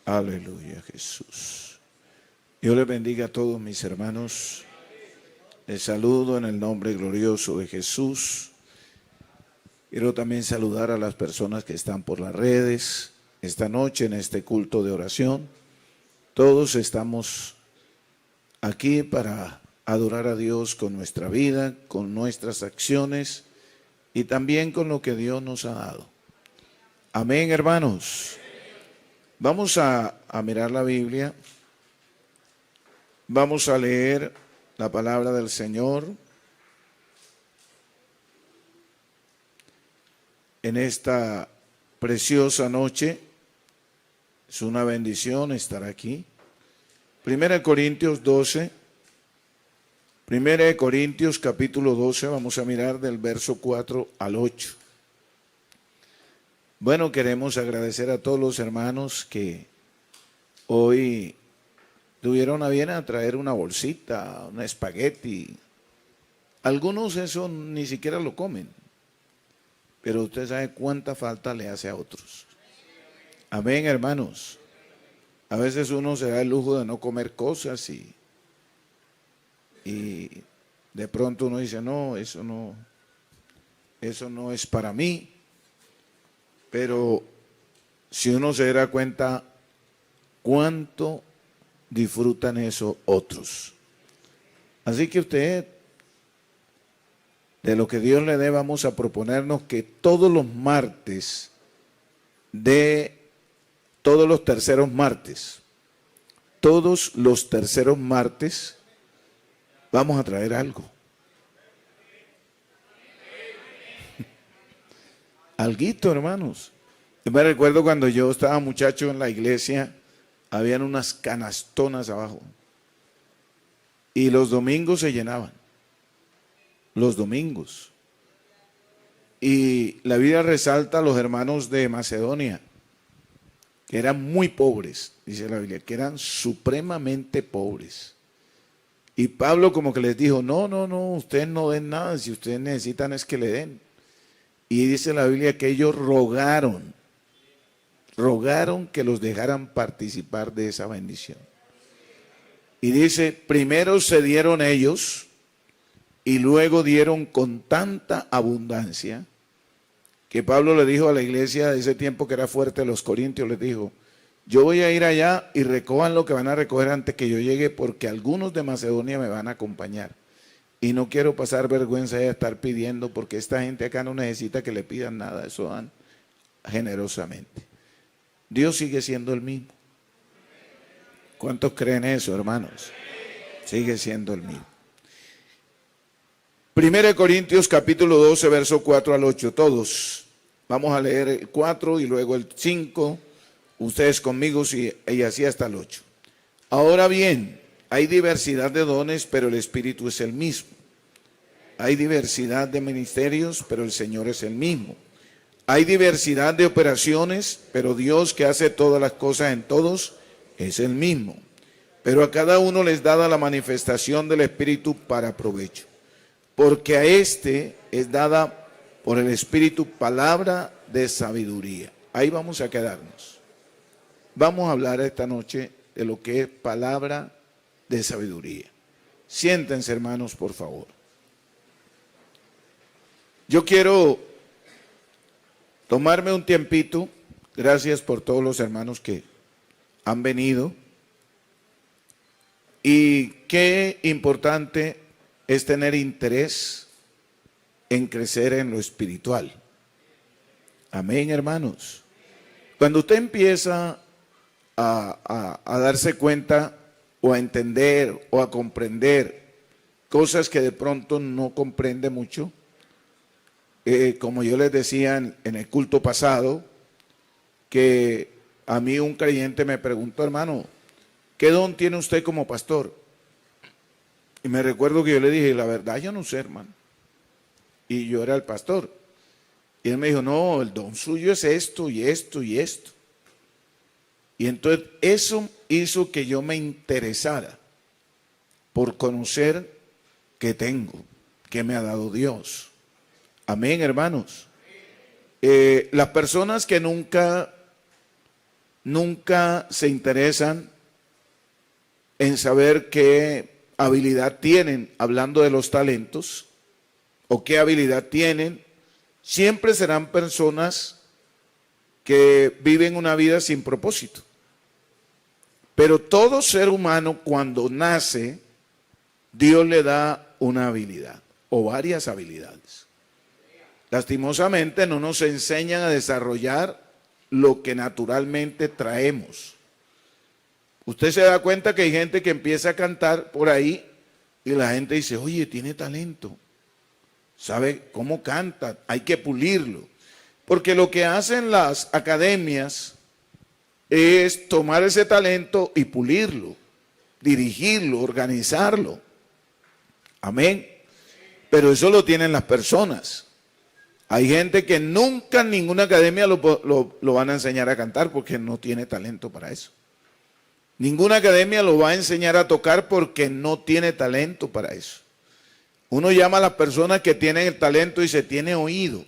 Aleluya, Jesús. Dios les bendiga a todos mis hermanos. Les saludo en el nombre glorioso de Jesús. Quiero también saludar a las personas que están por las redes esta noche en este culto de oración. Todos estamos aquí para adorar a Dios con nuestra vida, con nuestras acciones y también con lo que Dios nos ha dado. Amén, hermanos. Vamos a mirar la Biblia. Vamos a leer la palabra del Señor en esta preciosa noche. Es una bendición estar aquí. 1 Corintios 12. 1 Corintios capítulo 12, vamos a mirar del verso 4 al 8. Bueno, queremos agradecer a todos los hermanos que hoy tuvieron a bien a traer una bolsita, un espagueti. Algunos eso ni siquiera lo comen, pero usted sabe cuánta falta le hace a otros. Amén, hermanos. A veces uno se da el lujo de no comer cosas y de pronto uno dice, no, eso no es para mí. Pero si uno se da cuenta cuánto disfrutan eso otros. Así que usted, de lo que Dios le dé, vamos a proponernos que todos los martes, todos los terceros martes, vamos a traer algo. Alguito, hermanos. Yo me recuerdo cuando yo estaba muchacho en la iglesia, habían unas canastonas abajo. Y los domingos se llenaban. Los domingos. Y la Biblia resalta a los hermanos de Macedonia, que eran muy pobres, dice la Biblia, que eran supremamente pobres. Y Pablo como que les dijo, no, ustedes no den nada, si ustedes necesitan es que le den. Y dice la Biblia que ellos rogaron que los dejaran participar de esa bendición. Y dice, primero se dieron ellos y luego dieron con tanta abundancia que Pablo le dijo a la iglesia de ese tiempo que era fuerte, los corintios, les dijo, yo voy a ir allá y recojan lo que van a recoger antes que yo llegue porque algunos de Macedonia me van a acompañar. Y no quiero pasar vergüenza de estar pidiendo porque esta gente acá no necesita que le pidan nada, eso dan generosamente. Dios sigue siendo el mismo. ¿Cuántos creen eso, hermanos? Sigue siendo el mismo. 1 Corintios capítulo 12, verso 4 al 8, todos. Vamos a leer el 4 y luego el 5, ustedes conmigo y así hasta el 8. Ahora bien, hay diversidad de dones, pero el Espíritu es el mismo. Hay diversidad de ministerios, pero el Señor es el mismo. Hay diversidad de operaciones, pero Dios que hace todas las cosas en todos es el mismo. Pero a cada uno les dada la manifestación del Espíritu para provecho. Porque a este es dada por el Espíritu palabra de sabiduría. Ahí vamos a quedarnos. Vamos a hablar esta noche de lo que es palabra de sabiduría. Siéntense, hermanos, por favor. Yo quiero tomarme un tiempito, gracias por todos los hermanos que han venido, y qué importante es tener interés en crecer en lo espiritual. Amén, hermanos. Cuando usted empieza a darse cuenta o a entender o a comprender cosas que de pronto no comprende mucho, como yo les decía en el culto pasado, que a mí un creyente me preguntó, hermano, ¿qué don tiene usted como pastor? Y me recuerdo que yo le dije, la verdad yo no sé, hermano. Y yo era el pastor. Y él me dijo, no, el don suyo es esto y esto y esto. Y entonces eso hizo que yo me interesara por conocer qué tengo, qué me ha dado Dios. Amén, hermanos. Las personas que nunca nunca se interesan en saber qué habilidad tienen, hablando de los talentos, o qué habilidad tienen. Siempre serán personas que viven una vida sin propósito. Pero todo ser humano, cuando nace, Dios le da una habilidad o varias habilidades. Lastimosamente no nos enseñan a desarrollar lo que naturalmente traemos. Usted se da cuenta que hay gente que empieza a cantar por ahí y la gente dice, oye, tiene talento, sabe cómo canta, hay que pulirlo. Porque lo que hacen las academias es tomar ese talento y pulirlo, dirigirlo, organizarlo. Amén. Pero eso lo tienen las personas. Hay gente que nunca en ninguna academia lo van a enseñar a cantar porque no tiene talento para eso. Ninguna academia lo va a enseñar a tocar porque no tiene talento para eso. Uno llama a las personas que tienen el talento y se tiene oído.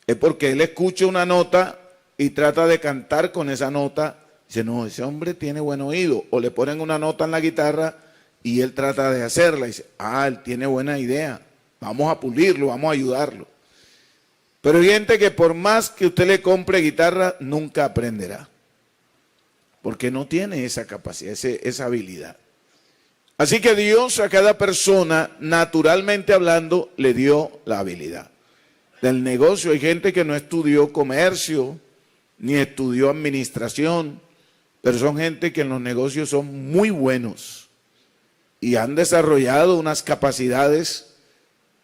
Es porque él escucha una nota y trata de cantar con esa nota. Dice, no, ese hombre tiene buen oído. O le ponen una nota en la guitarra y él trata de hacerla. Y dice, él tiene buena idea. Vamos a pulirlo, vamos a ayudarlo. Pero hay gente que por más que usted le compre guitarra, nunca aprenderá. Porque no tiene esa capacidad, esa habilidad. Así que Dios a cada persona, naturalmente hablando, le dio la habilidad. Del negocio hay gente que no estudió comercio, ni estudió administración, pero son gente que en los negocios son muy buenos y han desarrollado unas capacidades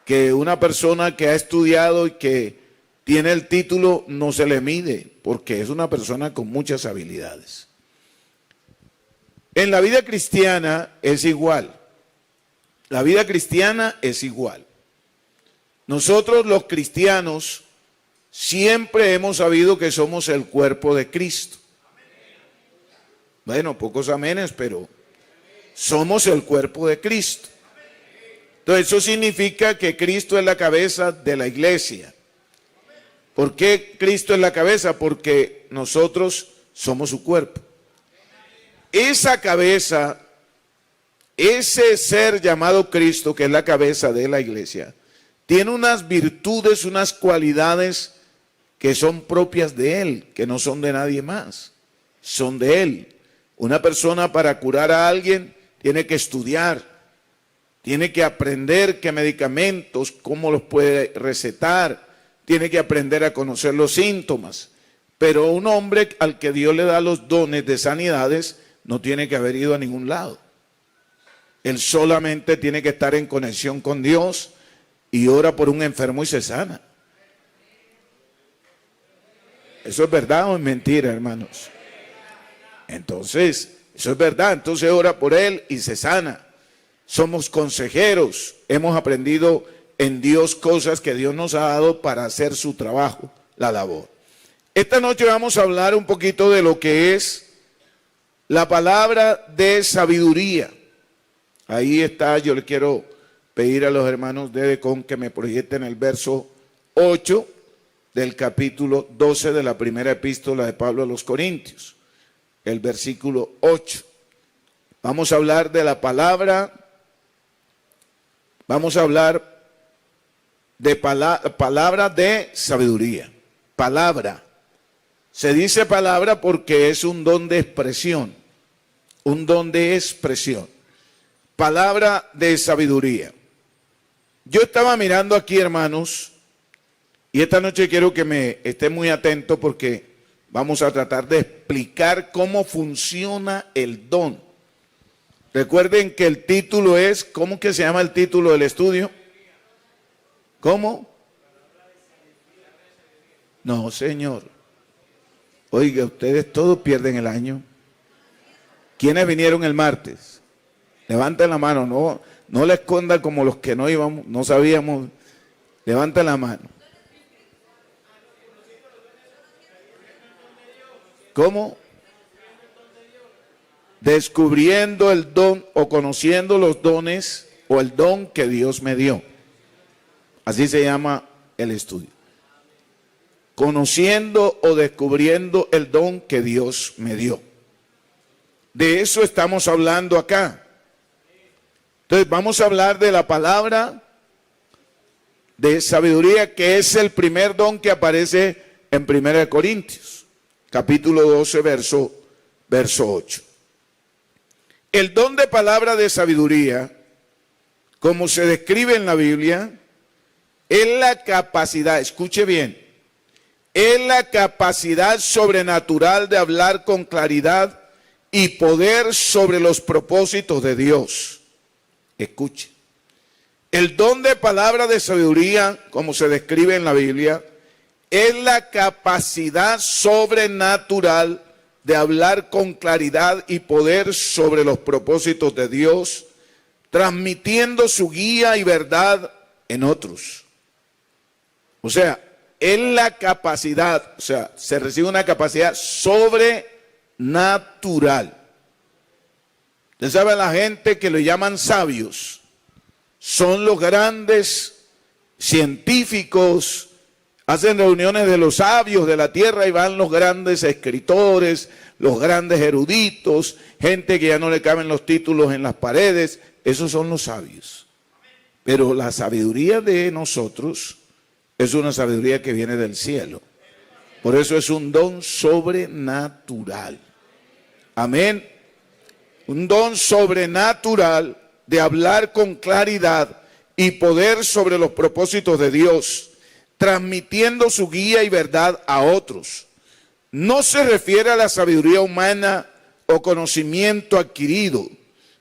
que una persona que ha estudiado y que tiene el título no se le mide, porque es una persona con muchas habilidades. En la vida cristiana es igual. La vida cristiana es igual. Nosotros los cristianos siempre hemos sabido que somos el cuerpo de Cristo. Bueno, pocos amenes, pero somos el cuerpo de Cristo. Entonces eso significa que Cristo es la cabeza de la iglesia. ¿Por qué Cristo es la cabeza? Porque nosotros somos su cuerpo. Esa cabeza, ese ser llamado Cristo, que es la cabeza de la iglesia, tiene unas virtudes, unas cualidades que son propias de Él, que no son de nadie más, son de Él. Una persona para curar a alguien tiene que estudiar, tiene que aprender qué medicamentos, cómo los puede recetar, tiene que aprender a conocer los síntomas. Pero un hombre al que Dios le da los dones de sanidades no tiene que haber ido a ningún lado. Él solamente tiene que estar en conexión con Dios y ora por un enfermo y se sana. ¿Eso es verdad o es mentira, hermanos? Entonces, eso es verdad. Entonces ora por él y se sana. Somos consejeros. Hemos aprendido en Dios cosas que Dios nos ha dado para hacer su trabajo, la labor. Esta noche vamos a hablar un poquito de lo que es la palabra de sabiduría. Ahí está, yo le quiero pedir a los hermanos de Edecon que me proyecten el verso 8 del capítulo 12 de la primera epístola de Pablo a los Corintios. El versículo 8. Vamos a hablar de la palabra, vamos a hablar de palabra de sabiduría. Palabra. Se dice palabra porque es un don de expresión, un don de expresión. Palabra de sabiduría. Yo estaba mirando aquí, hermanos, y esta noche quiero que me esté muy atento porque vamos a tratar de explicar cómo funciona el don. Recuerden que el título es, ¿cómo que se llama el título del estudio? ¿Cómo? No, señor. Oiga, ustedes todos pierden el año. ¿Quiénes vinieron el martes? Levanten la mano, no la escondan como los que no íbamos, no sabíamos. Levanten la mano. ¿Cómo? Descubriendo el don o conociendo los dones o el don que Dios me dio. Así se llama el estudio. conociendo o descubriendo el don que Dios me dio. De eso estamos hablando acá. Entonces vamos a hablar de la palabra de sabiduría, que es el primer don que aparece en 1 Corintios, capítulo 12, verso 8. El don de palabra de sabiduría, como se describe en la Biblia, es la capacidad, escuche bien, es la capacidad sobrenatural de hablar con claridad y poder sobre los propósitos de Dios. Escuche. El don de palabra de sabiduría, como se describe en la Biblia, es la capacidad sobrenatural de hablar con claridad y poder sobre los propósitos de Dios, transmitiendo su guía y verdad en otros. O sea, es la capacidad, o sea, se recibe una capacidad sobrenatural. Usted sabe, la gente que le llaman sabios son los grandes científicos, hacen reuniones de los sabios de la tierra y van los grandes escritores, los grandes eruditos, gente que ya no le caben los títulos en las paredes. Esos son los sabios. Pero la sabiduría de nosotros es una sabiduría que viene del cielo. Por eso es un don sobrenatural. Amén. Un don sobrenatural de hablar con claridad y poder sobre los propósitos de Dios, transmitiendo su guía y verdad a otros. No se refiere a la sabiduría humana o conocimiento adquirido,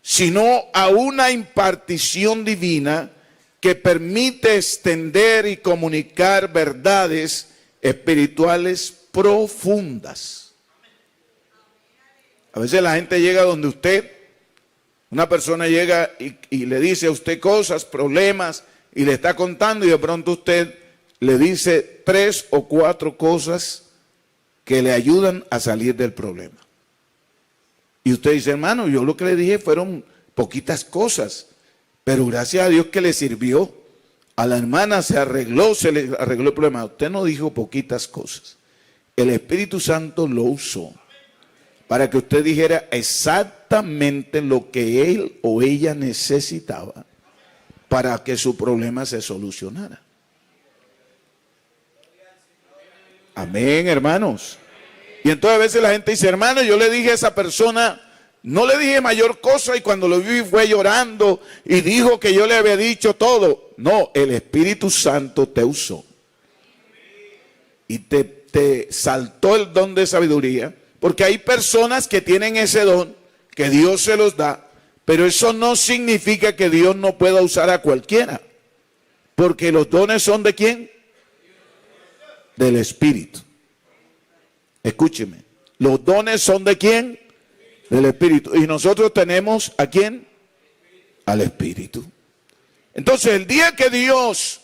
sino a una impartición divina que permite extender y comunicar verdades espirituales profundas. A veces la gente llega donde usted, una persona llega y le dice a usted cosas, problemas, y le está contando, y de pronto usted le dice 3 o 4 cosas que le ayudan a salir del problema. Y usted dice, hermano, yo lo que le dije fueron poquitas cosas, pero gracias a Dios que le sirvió. A la hermana se le arregló el problema. Usted no dijo poquitas cosas. El Espíritu Santo lo usó para que usted dijera exactamente lo que él o ella necesitaba para que su problema se solucionara. Amén, hermanos. Y entonces a veces la gente dice, hermano, yo le dije a esa persona, no le dije mayor cosa, y cuando lo vi fue llorando y dijo que yo le había dicho todo. No, el Espíritu Santo te usó y te saltó el don de sabiduría. Porque hay personas que tienen ese don, que Dios se los da, pero eso no significa que Dios no pueda usar a cualquiera. Porque los dones son ¿de quién? Del Espíritu. Escúcheme, los dones son ¿de quién? Del Espíritu. Y nosotros tenemos ¿a quién? Al Espíritu. Entonces el día que Dios,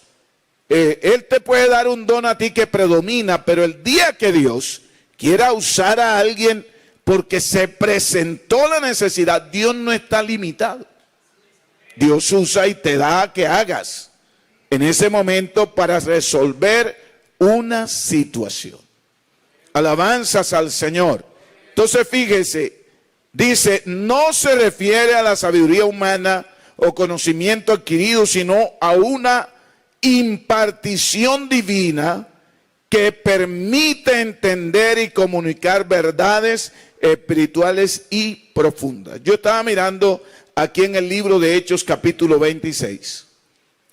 Él te puede dar un don a ti que predomina, pero el día que Dios quiera usar a alguien porque se presentó la necesidad, Dios no está limitado. Dios usa y te da que hagas en ese momento para resolver una situación. Alabanzas al Señor. Entonces fíjese, dice, no se refiere a la sabiduría humana o conocimiento adquirido, sino a una impartición divina que permite entender y comunicar verdades espirituales y profundas. Yo estaba mirando aquí en el libro de Hechos, capítulo 26.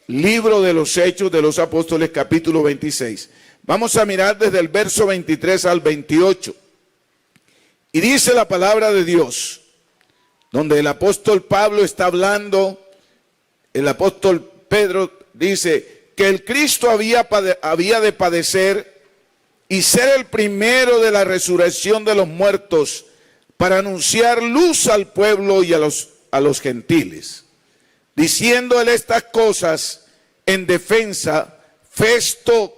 Libro de los Hechos de los Apóstoles, capítulo 26. Vamos a mirar desde el verso 23 al 28. Y dice la palabra de Dios, donde el apóstol Pablo está hablando, el apóstol Pedro dice que el Cristo había de padecer y ser el primero de la resurrección de los muertos para anunciar luz al pueblo y a los gentiles. Diciendo él estas cosas en defensa, Festo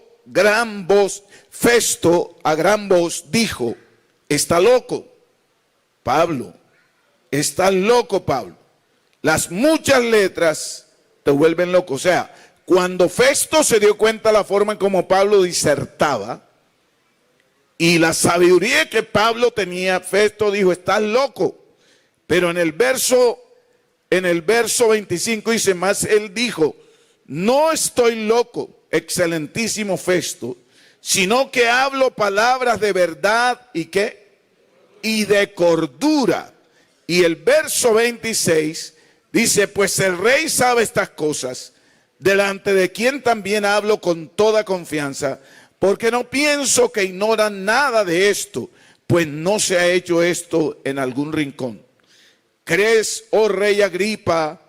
a gran voz dijo, está loco Pablo, está loco Pablo. Las muchas letras te vuelven loco. O sea, cuando Festo se dio cuenta de la forma en como Pablo disertaba, Y la sabiduría que Pablo tenía, Festo dijo, estás loco. Pero en el verso 25 dice más, él dijo, no estoy loco, excelentísimo Festo, sino que hablo palabras de verdad y ¿qué? Y de cordura. Y el verso 26 dice, pues el rey sabe estas cosas, delante de quien también hablo con toda confianza, porque no pienso que ignoran nada de esto, pues no se ha hecho esto en algún rincón. ¿Crees, oh rey Agripa,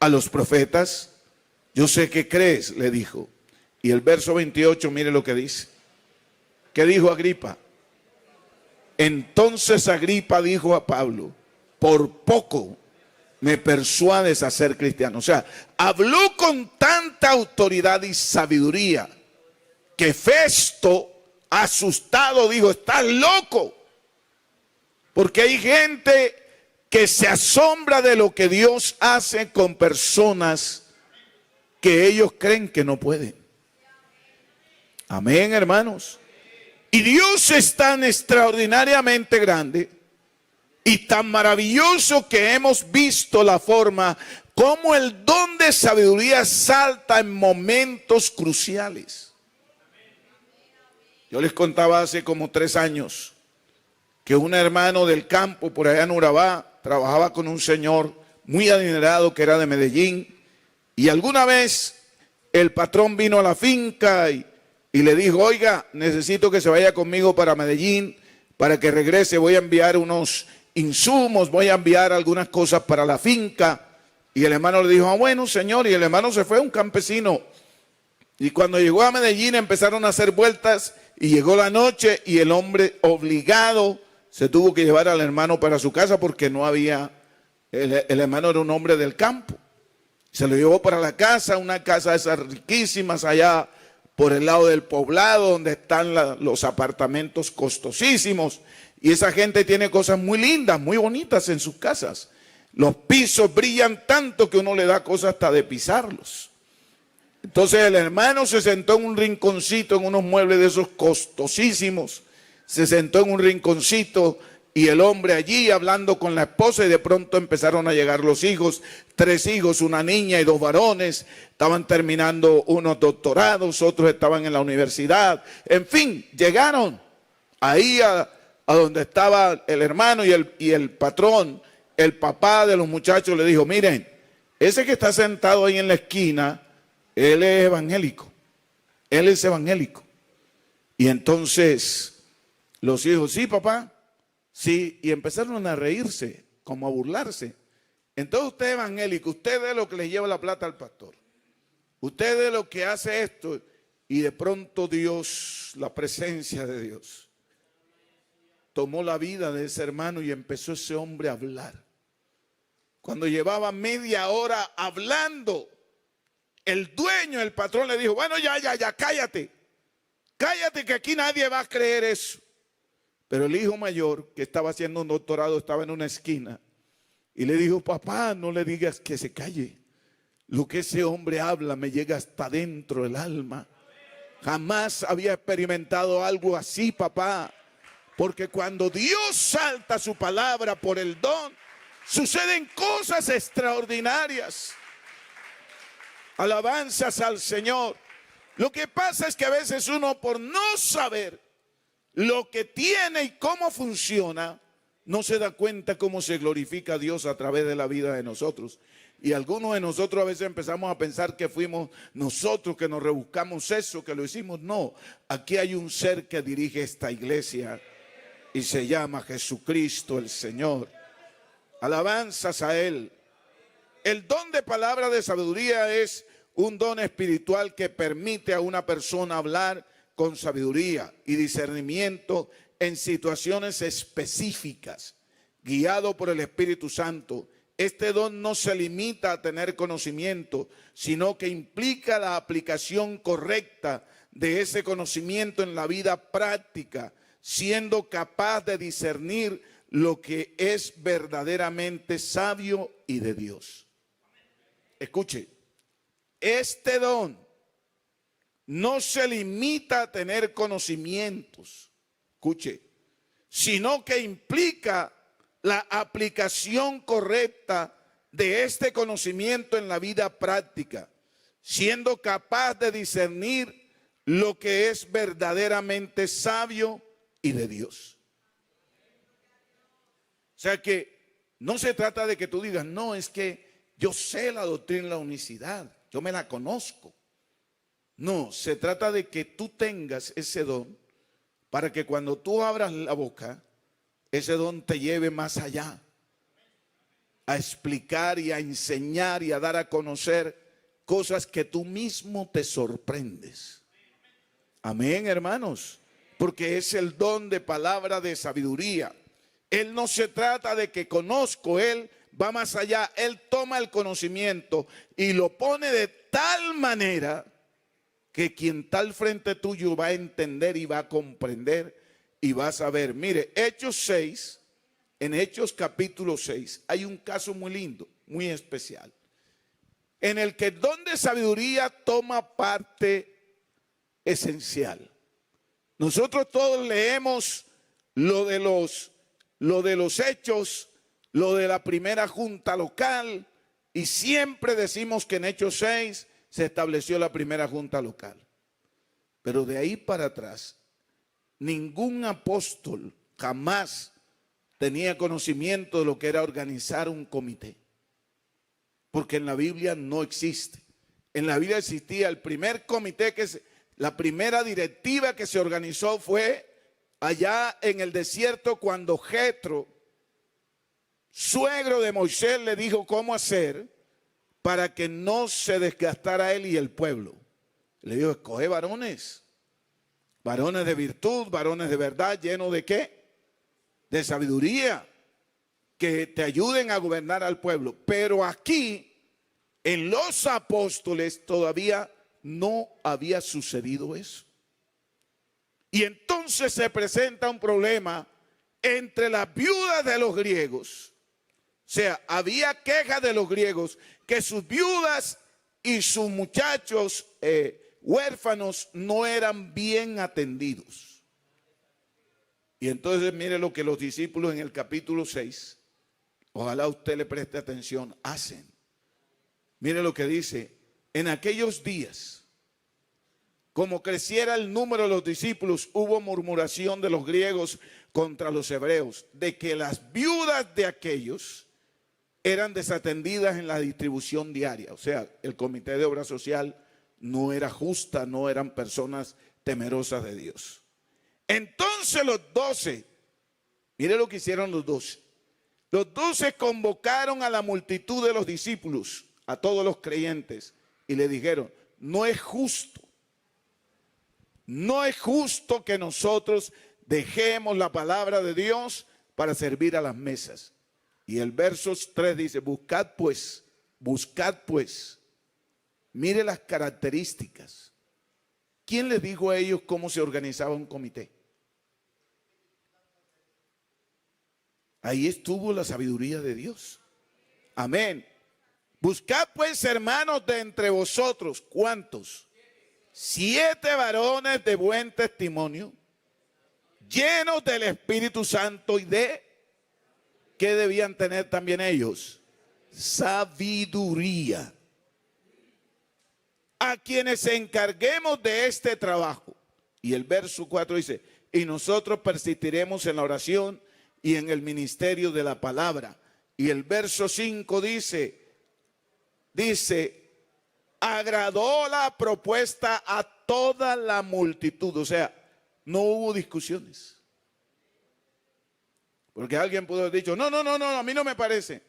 a los profetas? Yo sé que crees, le dijo. Y el verso 28, mire lo que dice. ¿Qué dijo Agripa? Entonces Agripa dijo a Pablo, por poco me persuades a ser cristiano. O sea, habló con tanta autoridad y sabiduría que Festo, asustado, dijo, estás loco. Porque hay gente que se asombra de lo que Dios hace con personas que ellos creen que no pueden. Amén, hermanos. Y Dios es tan extraordinariamente grande y tan maravilloso que hemos visto la forma como el don de sabiduría salta en momentos cruciales. Yo les contaba hace como 3 años que un hermano del campo por allá en Urabá trabajaba con un señor muy adinerado que era de Medellín, y alguna vez el patrón vino a la finca y le dijo, oiga, necesito que se vaya conmigo para Medellín, para que regrese, voy a enviar unos insumos, voy a enviar algunas cosas para la finca. Y el hermano le dijo, ah, bueno, señor, y el hermano se fue, un campesino. Y cuando llegó a Medellín empezaron a hacer vueltas y llegó la noche y el hombre obligado se tuvo que llevar al hermano para su casa porque no había, el hermano era un hombre del campo. Se lo llevó para la casa, una casa de esas riquísimas allá por el lado del poblado donde están los apartamentos costosísimos. Y esa gente tiene cosas muy lindas, muy bonitas en sus casas. Los pisos brillan tanto que uno le da cosas hasta de pisarlos. Entonces el hermano se sentó en un rinconcito, en unos muebles de esos costosísimos. Se sentó en un rinconcito y el hombre allí hablando con la esposa, y de pronto empezaron a llegar los hijos, 3 hijos, una niña y 2 varones. Estaban terminando unos doctorados, otros estaban en la universidad. En fin, llegaron ahí a donde estaba el hermano y el patrón. El papá de los muchachos le dijo, miren, ese que está sentado ahí en la esquina, él es evangélico. Él es evangélico. Y entonces los hijos, sí, papá, sí, y empezaron a reírse, como a burlarse. Entonces usted es evangélico, usted es lo que le lleva la plata al pastor. Usted es lo que hace esto. Y de pronto Dios, la presencia de Dios, tomó la vida de ese hermano y empezó ese hombre a hablar. Cuando llevaba media hora hablando, el dueño, el patrón le dijo, bueno, ya, cállate. Cállate que aquí nadie va a creer eso. Pero el hijo mayor, que estaba haciendo un doctorado, estaba en una esquina y le dijo, papá, no le digas que se calle. Lo que ese hombre habla me llega hasta dentro del alma. Jamás había experimentado algo así, papá. Porque cuando Dios salta su palabra por el don, suceden cosas extraordinarias. Alabanzas al Señor. Lo que pasa es que a veces uno, por no saber lo que tiene y cómo funciona, no se da cuenta cómo se glorifica a Dios a través de la vida de nosotros. Y algunos de nosotros a veces empezamos a pensar que fuimos nosotros que nos rebuscamos eso, que lo hicimos. No, aquí hay un ser que dirige esta iglesia y se llama Jesucristo el Señor. Alabanzas a Él. El don de palabra de sabiduría es un don espiritual que permite a una persona hablar con sabiduría y discernimiento en situaciones específicas, guiado por el Espíritu Santo. Este don no se limita a tener conocimiento, sino que implica la aplicación correcta de ese conocimiento en la vida práctica, siendo capaz de discernir lo que es verdaderamente sabio y de Dios. Escuche, este don no se limita a tener conocimientos, escuche, sino que implica la aplicación correcta de este conocimiento en la vida práctica, siendo capaz de discernir lo que es verdaderamente sabio y de Dios. O sea que no se trata de que tú digas, no, es que yo sé la doctrina de la unicidad, yo me la conozco. No, se trata de que tú tengas ese don para que cuando tú abras la boca, ese don te lleve más allá, a explicar y a enseñar y a dar a conocer cosas que tú mismo te sorprendes. Amén, hermanos, porque es el don de palabra de sabiduría. Él no se trata de que conozco, Él va más allá. Él toma el conocimiento y lo pone de tal manera que quien está al frente tuyo va a entender y va a comprender y va a saber. Mire, Hechos 6, en Hechos capítulo 6, hay un caso muy lindo, muy especial, en el que el don de sabiduría toma parte esencial. Nosotros todos leemos lo de los hechos, lo de la primera junta local, y siempre decimos que en Hechos 6 se estableció la primera junta local. Pero de ahí para atrás, ningún apóstol jamás tenía conocimiento de lo que era organizar un comité. Porque en la Biblia no existe. En la Biblia existía el primer comité, la primera directiva que se organizó fue allá en el desierto cuando Jetro, suegro de Moisés, le dijo cómo hacer para que no se desgastara él y el pueblo. Le dijo, escoge varones de virtud, varones de verdad, llenos de ¿qué? De sabiduría, que te ayuden a gobernar al pueblo. Pero aquí, en los apóstoles, todavía no había sucedido eso. Y entonces se presenta un problema entre las viudas de los griegos. O sea, había quejas de los griegos que sus viudas y sus muchachos huérfanos no eran bien atendidos. Y entonces mire lo que los discípulos en el capítulo 6, ojalá usted le preste atención, hacen. Mire lo que dice, en aquellos días, como creciera el número de los discípulos, hubo murmuración de los griegos contra los hebreos, de que las viudas de aquellos eran desatendidas en la distribución diaria. O sea, el comité de obra social no era justa, no eran personas temerosas de Dios. Entonces los 12, mire lo que hicieron los 12. Los 12 convocaron a la multitud de los discípulos, a todos los creyentes, y le dijeron, no es justo que nosotros dejemos la palabra de Dios para servir a las mesas. Y el verso 3 dice, buscad pues, mire las características. ¿Quién les dijo a ellos cómo se organizaba un comité? Ahí estuvo la sabiduría de Dios. Amén. Buscad pues, hermanos, de entre vosotros, ¿cuántos? 7 varones de buen testimonio, llenos del Espíritu Santo y de... ¿Qué debían tener también ellos? Sabiduría. A quienes encarguemos de este trabajo. Y el verso 4 dice, y nosotros persistiremos en la oración y en el ministerio de la palabra. Y el verso 5 dice, agradó la propuesta a toda la multitud. O sea, no hubo discusiones. Porque alguien pudo haber dicho, no, a mí no me parece.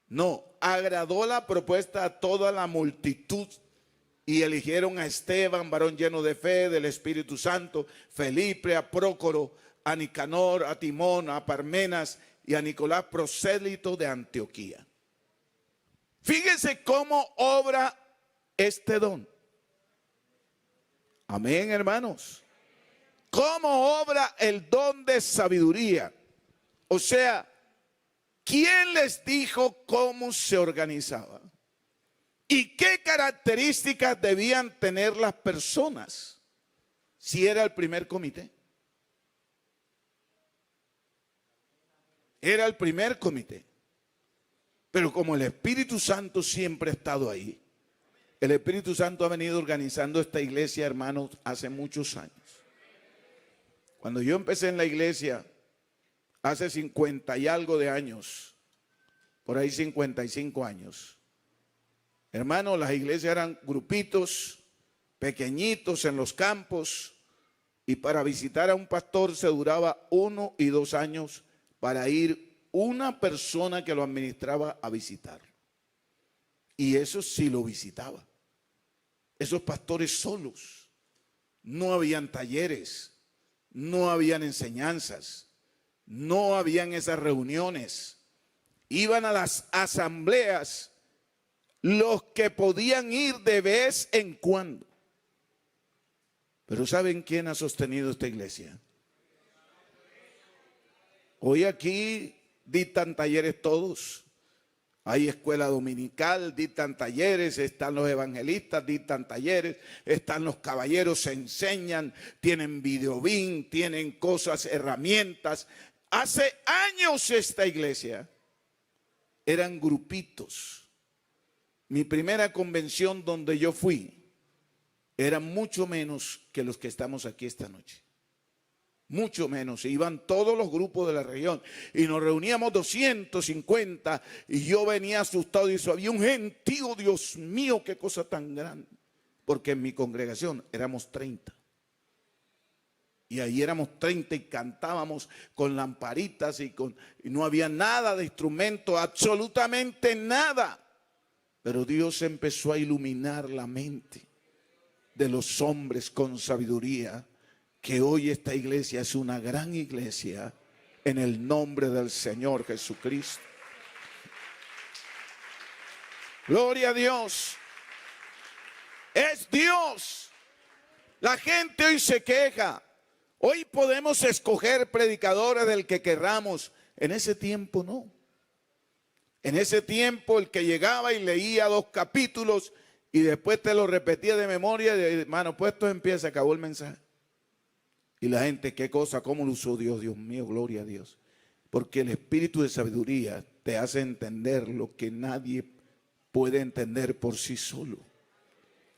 No, agradó la propuesta a toda la multitud y eligieron a Esteban, varón lleno de fe, del Espíritu Santo, Felipe, a Prócoro, a Nicanor, a Timón, a Parmenas y a Nicolás, prosélito de Antioquía. Fíjense cómo obra este don. Amén, hermanos. ¿Cómo obra el don de sabiduría? O sea, ¿quién les dijo cómo se organizaba? ¿Y qué características debían tener las personas si era el primer comité? Era el primer comité. Pero como el Espíritu Santo siempre ha estado ahí, el Espíritu Santo ha venido organizando esta iglesia, hermanos, hace muchos años. Cuando yo empecé en la iglesia, hace 50 y algo de años, por ahí 55 años, hermanos, las iglesias eran grupitos, pequeñitos en los campos, y para visitar a un pastor se duraba 1 y 2 años para ir una persona que lo administraba a visitar. Y eso sí lo visitaba. Esos pastores solos. No habían talleres, no habían enseñanzas, no habían esas reuniones. Iban a las asambleas los que podían ir de vez en cuando. Pero ¿saben quién ha sostenido esta iglesia? Hoy aquí dictan talleres todos. Hay escuela dominical, dictan talleres, están los evangelistas, dictan talleres, están los caballeros, se enseñan, tienen videobin, tienen cosas, herramientas. Hace años esta iglesia eran grupitos. Mi primera convención donde yo fui eran mucho menos que los que estamos aquí esta noche. Mucho menos, iban todos los grupos de la región y nos reuníamos 250 y yo venía asustado y decía, había un gentío, Dios mío, qué cosa tan grande, porque en mi congregación éramos 30 y ahí éramos 30 y cantábamos con lamparitas y no había nada de instrumento, absolutamente nada, pero Dios empezó a iluminar la mente de los hombres con sabiduría, que hoy esta iglesia es una gran iglesia en el nombre del Señor Jesucristo. Gloria a Dios. Es Dios. La gente hoy se queja. Hoy podemos escoger predicadores del que querramos. En ese tiempo no. En ese tiempo el que llegaba y leía 2 capítulos y después te lo repetía de memoria, hermano, pues esto empieza, acabó el mensaje. Y la gente, qué cosa, cómo lo usó Dios, Dios mío, gloria a Dios. Porque el espíritu de sabiduría te hace entender lo que nadie puede entender por sí solo.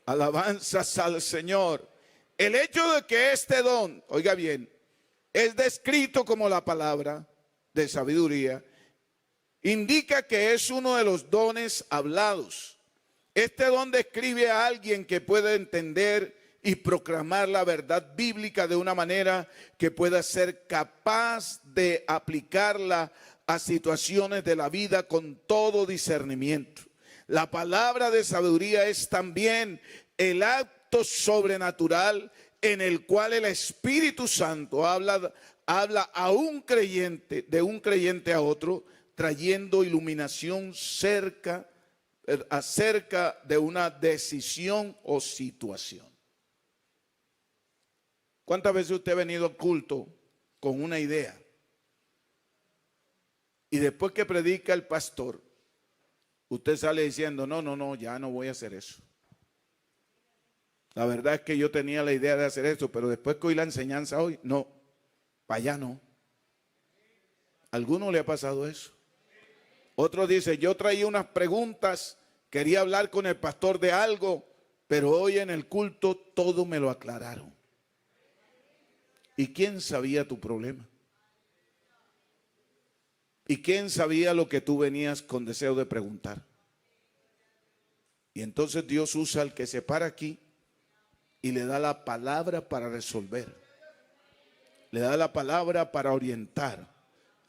Alabanzas al Señor. El hecho de que este don, oiga bien, es descrito como la palabra de sabiduría, indica que es uno de los dones hablados. Este don describe a alguien que puede entender y proclamar la verdad bíblica de una manera que pueda ser capaz de aplicarla a situaciones de la vida con todo discernimiento. La palabra de sabiduría es también el acto sobrenatural en el cual el Espíritu Santo habla a un creyente, de un creyente a otro, trayendo iluminación acerca de una decisión o situación. ¿Cuántas veces usted ha venido al culto con una idea? Y después que predica el pastor, usted sale diciendo, no, ya no voy a hacer eso. La verdad es que yo tenía la idea de hacer eso, pero después que oí la enseñanza hoy, no, para allá no. ¿A alguno le ha pasado eso? Otro dice, yo traía unas preguntas, quería hablar con el pastor de algo, pero hoy en el culto todo me lo aclararon. ¿Y quién sabía tu problema? ¿Y quién sabía lo que tú venías con deseo de preguntar? Y entonces Dios usa al que se para aquí y le da la palabra para resolver. Le da la palabra para orientar.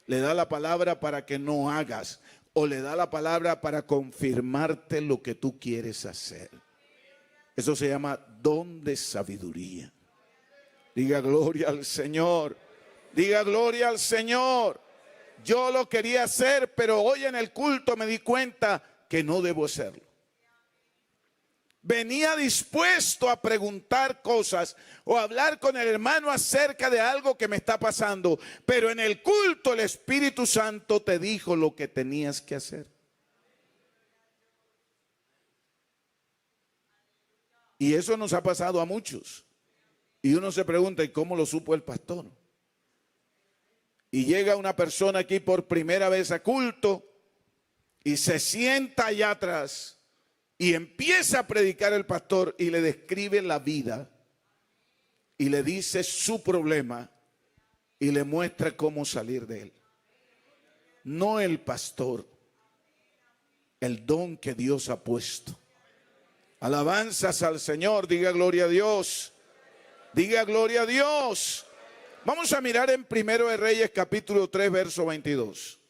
Le da la palabra para que no hagas. O le da la palabra para confirmarte lo que tú quieres hacer. Eso se llama don de sabiduría. Diga gloria al Señor. Diga gloria al Señor. Yo lo quería hacer, pero hoy en el culto me di cuenta que no debo hacerlo. Venía dispuesto a preguntar cosas o a hablar con el hermano acerca de algo que me está pasando, pero en el culto el Espíritu Santo te dijo lo que tenías que hacer. Y eso nos ha pasado a muchos. Y uno se pregunta, ¿y cómo lo supo el pastor? y llega una persona aquí por primera vez a culto y se sienta allá atrás y empieza a predicar el pastor y le describe la vida y le dice su problema y le muestra cómo salir de él. No el pastor, el don que Dios ha puesto. Alabanzas al Señor, diga gloria a Dios. Diga gloria a Dios. Vamos a mirar en Primero de Reyes capítulo 3 verso 22.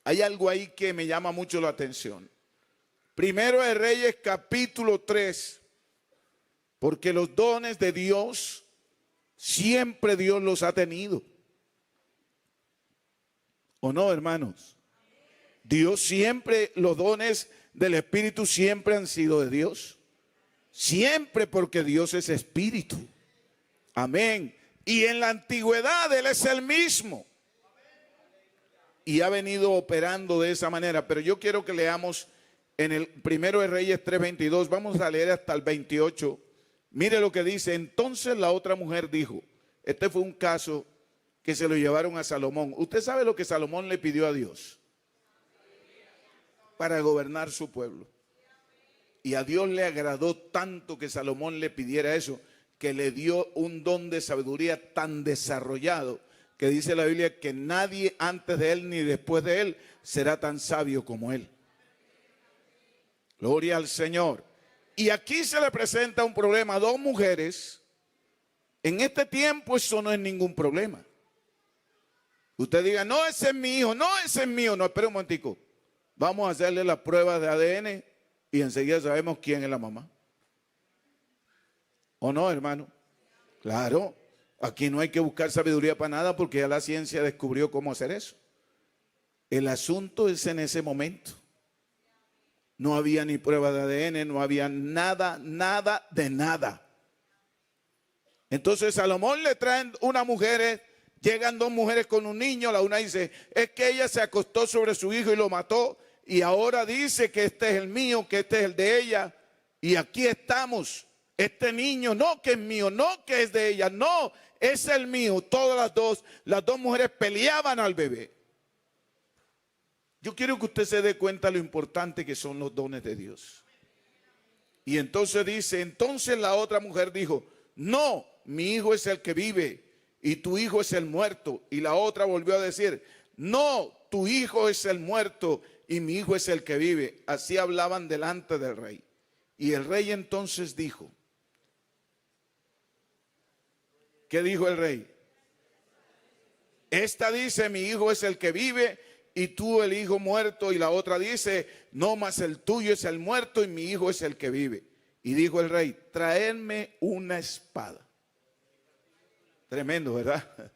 Hay algo ahí que me llama mucho la atención. Primero de Reyes capítulo 3. Porque los dones de Dios, siempre Dios los ha tenido. ¿O no, hermanos? Dios siempre, los dones del Espíritu siempre han sido de Dios. Siempre, porque Dios es Espíritu. Amén. Y en la antigüedad Él es el mismo. Y ha venido operando de esa manera. Pero yo quiero que leamos en el Primero de Reyes 3:22. Vamos a leer hasta el 28. Mire lo que dice. Entonces la otra mujer dijo. Este fue un caso que se lo llevaron a Salomón. ¿Usted sabe lo que Salomón le pidió a Dios? Para gobernar su pueblo. Y a Dios le agradó tanto que Salomón le pidiera eso, que le dio un don de sabiduría tan desarrollado, que dice la Biblia que nadie antes de él ni después de él será tan sabio como él. Gloria al Señor. Y aquí se le presenta un problema a dos mujeres. En este tiempo eso no es ningún problema. Usted diga, no, ese es mi hijo, no, ese es mío. No, espere un momentico. Vamos a hacerle la prueba de ADN y enseguida sabemos quién es la mamá. ¿O no, hermano? Claro, aquí no hay que buscar sabiduría para nada porque ya la ciencia descubrió cómo hacer eso. El asunto es en ese momento. No había ni prueba de ADN, no había nada, nada de nada. Entonces Salomón le traen unas mujeres, llegan dos mujeres con un niño, la una dice, es que ella se acostó sobre su hijo y lo mató, y ahora dice que este es el mío, que este es el de ella, y aquí estamos. Este niño no que es mío, no que es de ella, no, es el mío. Todas las dos mujeres peleaban al bebé. Yo quiero que usted se dé cuenta lo importante que son los dones de Dios. Y entonces dice, entonces la otra mujer dijo, no, mi hijo es el que vive y tu hijo es el muerto. Y la otra volvió a decir, no, tu hijo es el muerto y mi hijo es el que vive. Así hablaban delante del rey. Y el rey entonces dijo, ¿qué dijo el rey? Esta dice, mi hijo es el que vive y tú el hijo muerto. Y la otra dice, no, mas el tuyo es el muerto y mi hijo es el que vive. Y dijo el rey, traedme una espada. Tremendo, ¿verdad?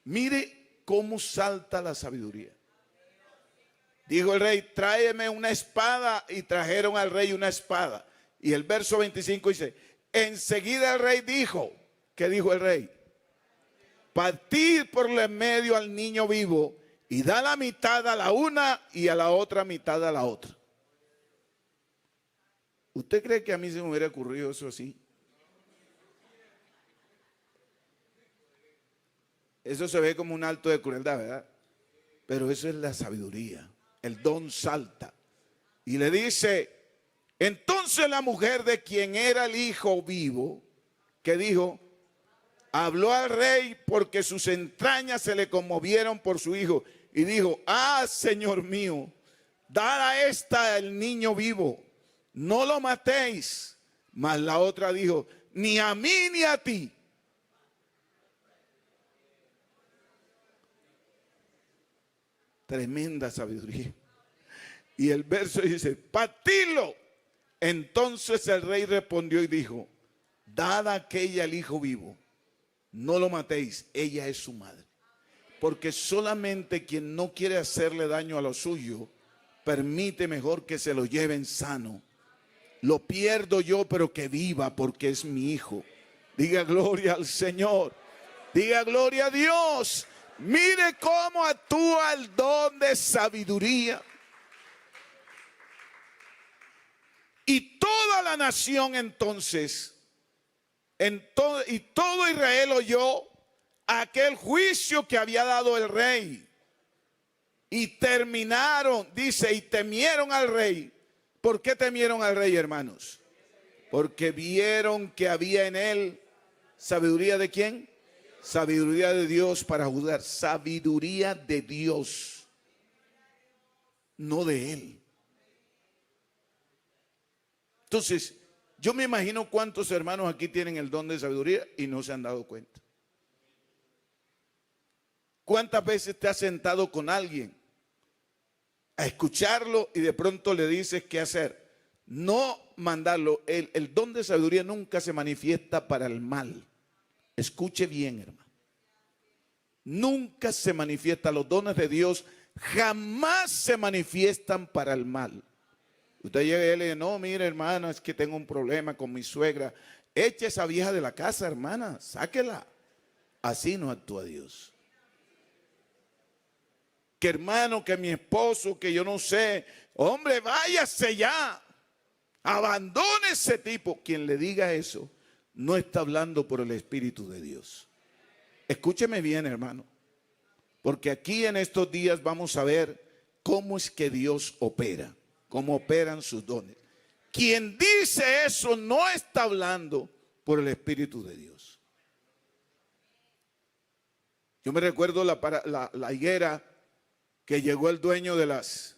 Mire cómo salta la sabiduría. Dijo el rey, tráeme una espada, y trajeron al rey una espada. Y el verso 25 dice, enseguida el rey dijo, ¿qué dijo el rey? Partir por el medio al niño vivo y da la mitad a la una y a la otra mitad a la otra. ¿Usted cree que a mí se me hubiera ocurrido eso así? Eso se ve como un acto de crueldad, ¿verdad? Pero eso es la sabiduría. El don salta. Y le dice, entonces la mujer de quien era el hijo vivo, que dijo, habló al rey porque sus entrañas se le conmovieron por su hijo. Y dijo, ah, Señor mío, dad a esta el niño vivo, no lo matéis. Mas la otra dijo, ni a mí ni a ti. Tremenda sabiduría. Y el verso dice, partidlo. Entonces el rey respondió y dijo, dad a aquella el hijo vivo, no lo matéis, ella es su madre. Porque solamente quien no quiere hacerle daño a lo suyo, permite mejor que se lo lleven sano. Lo pierdo yo, pero que viva porque es mi hijo. Diga gloria al Señor. Diga gloria a Dios. Mire cómo actúa el don de sabiduría. Y toda la nación entonces, y todo Israel oyó aquel juicio que había dado el rey. Y terminaron, dice, y temieron al rey. ¿Por qué temieron al rey, hermanos? Porque vieron que había en él sabiduría ¿de quién? Sabiduría de Dios para juzgar. Sabiduría de Dios, no de él. Entonces, yo me imagino cuántos hermanos aquí tienen el don de sabiduría y no se han dado cuenta. ¿Cuántas veces te has sentado con alguien a escucharlo y de pronto le dices qué hacer? No mandarlo. El don de sabiduría nunca se manifiesta para el mal. Escuche bien, hermano. Nunca se manifiesta. Los dones de Dios jamás se manifiestan para el mal. Usted llega y le dice, no, mire, hermana, es que tengo un problema con mi suegra. Eche esa vieja de la casa, hermana, sáquela. Así no actúa Dios. Que hermano, que mi esposo, que yo no sé. Hombre, váyase ya. Abandone ese tipo. Quien le diga eso no está hablando por el Espíritu de Dios. Escúcheme bien, hermano. Porque aquí en estos días vamos a ver cómo es que Dios opera. Cómo operan sus dones. Quien dice eso no está hablando por el Espíritu de Dios. Yo me recuerdo la higuera que llegó el dueño de las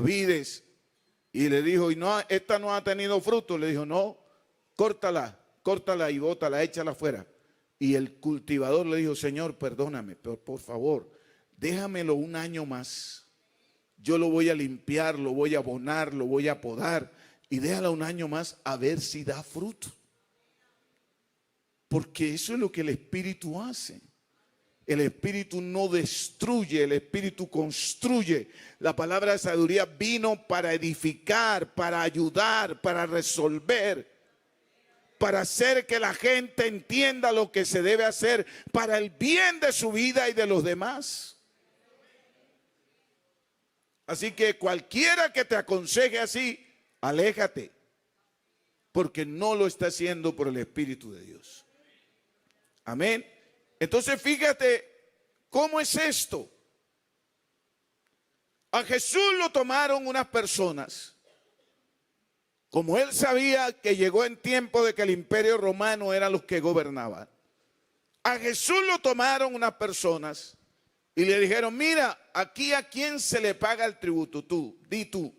vides y le dijo, y no, esta no ha tenido fruto. Le dijo, no, córtala y bótala, échala afuera. Y el cultivador le dijo, Señor, perdóname, pero por favor, déjamelo un año más. Yo lo voy a limpiar, lo voy a abonar, lo voy a podar y déjala un año más a ver si da fruto. Porque eso es lo que el Espíritu hace. El Espíritu no destruye, el Espíritu construye. La palabra de sabiduría vino para edificar, para ayudar, para resolver, para hacer que la gente entienda lo que se debe hacer para el bien de su vida y de los demás. Así que cualquiera que te aconseje así, aléjate, porque no lo está haciendo por el Espíritu de Dios. Amén. Entonces fíjate cómo es esto. A Jesús lo tomaron unas personas. Como él sabía que llegó en tiempo de que el imperio romano era los que gobernaban. A Jesús lo tomaron unas personas y le dijeron, mira, aquí a quién se le paga el tributo, di tú,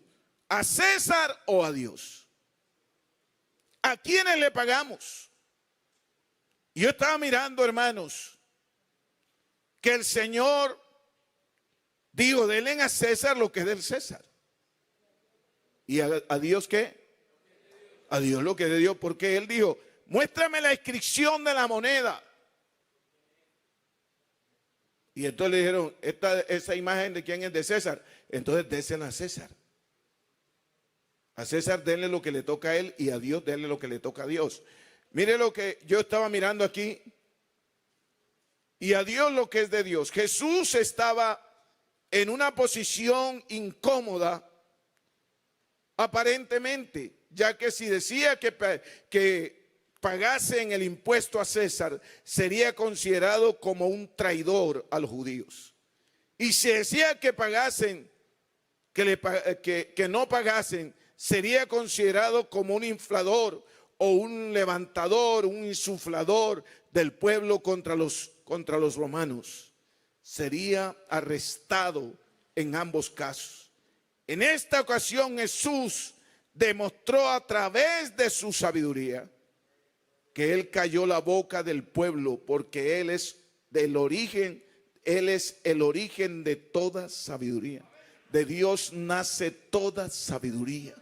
¿a César o a Dios? ¿A quiénes le pagamos? Y yo estaba mirando, hermanos, que el Señor dijo, denle a César lo que es del César. ¿Y a Dios qué? A Dios lo que es de Dios, porque Él dijo, muéstrame la inscripción de la moneda. Y entonces le dijeron, esa imagen de quién es de César. Entonces désela a César. A César denle lo que le toca a él y a Dios denle lo que le toca a Dios. Mire lo que yo estaba mirando aquí. Y a Dios lo que es de Dios. Jesús estaba en una posición incómoda, aparentemente, ya que si decía que pagasen el impuesto a César, sería considerado como un traidor a los judíos. Y si decía que pagasen, que no pagasen, sería considerado como un inflador o un levantador, un insuflador del pueblo contra los romanos. Sería arrestado en ambos casos. En esta ocasión Jesús demostró a través de su sabiduría que él cayó la boca del pueblo, porque él es el origen de toda sabiduría. De Dios nace toda sabiduría.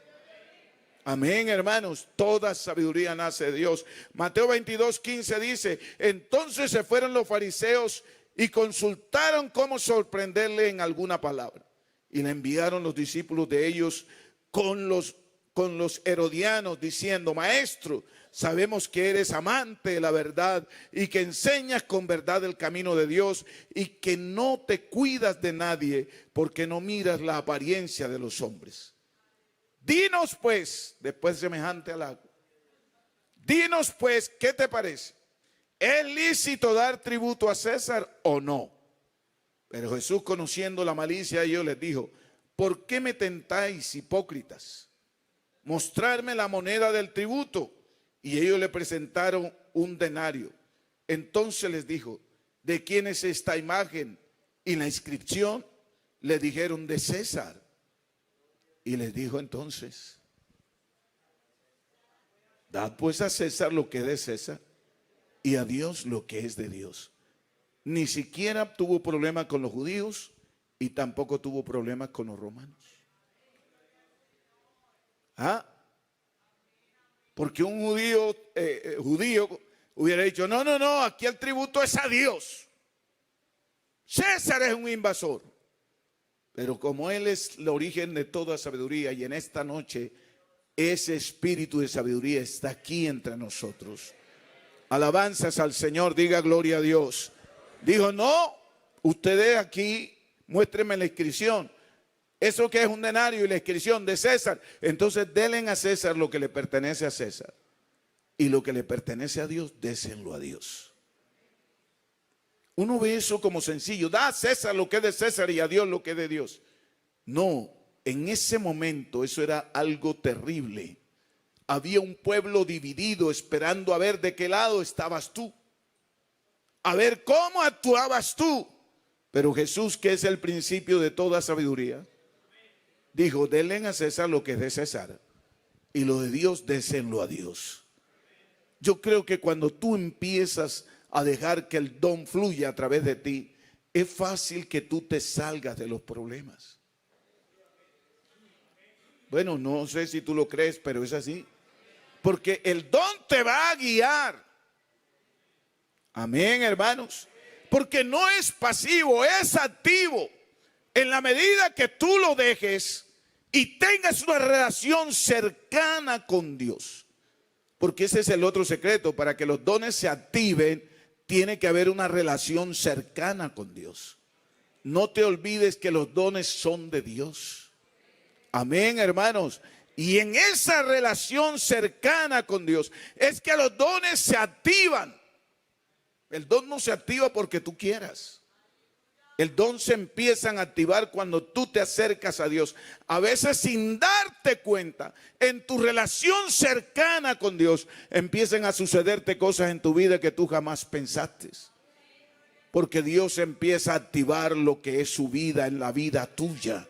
Amén, hermanos, toda sabiduría nace de Dios. Mateo 22:15 dice, entonces se fueron los fariseos y consultaron cómo sorprenderle en alguna palabra. Y le enviaron los discípulos de ellos con los herodianos diciendo, maestro, sabemos que eres amante de la verdad y que enseñas con verdad el camino de Dios y que no te cuidas de nadie porque no miras la apariencia de los hombres. Dinos pues, después semejante halago, dinos pues, ¿qué te parece? ¿Es lícito dar tributo a César o no? Pero Jesús, conociendo la malicia de ellos, les dijo: ¿por qué me tentáis, hipócritas? Mostrarme la moneda del tributo. Y ellos le presentaron un denario. Entonces les dijo: ¿de quién es esta imagen y la inscripción? Le dijeron: de César. Y les dijo entonces: dad pues a César lo que es de César y a Dios lo que es de Dios. Ni siquiera tuvo problema con los judíos y tampoco tuvo problemas con los romanos. Porque un judío hubiera dicho: no, no, no, aquí el tributo es a Dios. César es un invasor. Pero como Él es el origen de toda sabiduría, y en esta noche ese espíritu de sabiduría está aquí entre nosotros. Alabanzas al Señor, diga gloria a Dios. Dijo: no, ustedes aquí, muéstrenme la inscripción. Eso que es un denario y la inscripción de César. Entonces denle a César lo que le pertenece a César. Y lo que le pertenece a Dios, désenlo a Dios. Uno ve eso como sencillo. Da a César lo que es de César y a Dios lo que es de Dios. No, en ese momento eso era algo terrible. Había un pueblo dividido esperando a ver de qué lado estabas tú. A ver cómo actuabas tú. Pero Jesús, que es el principio de toda sabiduría, dijo: denle a César lo que es de César y lo de Dios, désenlo a Dios. Yo creo que cuando tú empiezas a dejar que el don fluya a través de ti, es fácil que tú te salgas de los problemas. Bueno, no sé si tú lo crees, pero es así. Porque el don te va a guiar. Amén, hermanos. Porque no es pasivo, es activo. En la medida que tú lo dejes y tengas una relación cercana con Dios. Porque ese es el otro secreto. Para que los dones se activen, tiene que haber una relación cercana con Dios. No te olvides que los dones son de Dios. Amén, hermanos. Y en esa relación cercana con Dios es que los dones se activan. El don no se activa porque tú quieras. El don se empieza a activar cuando tú te acercas a Dios. A veces sin darte cuenta, en tu relación cercana con Dios, empiezan a sucederte cosas en tu vida que tú jamás pensaste. Porque Dios empieza a activar lo que es su vida en la vida tuya.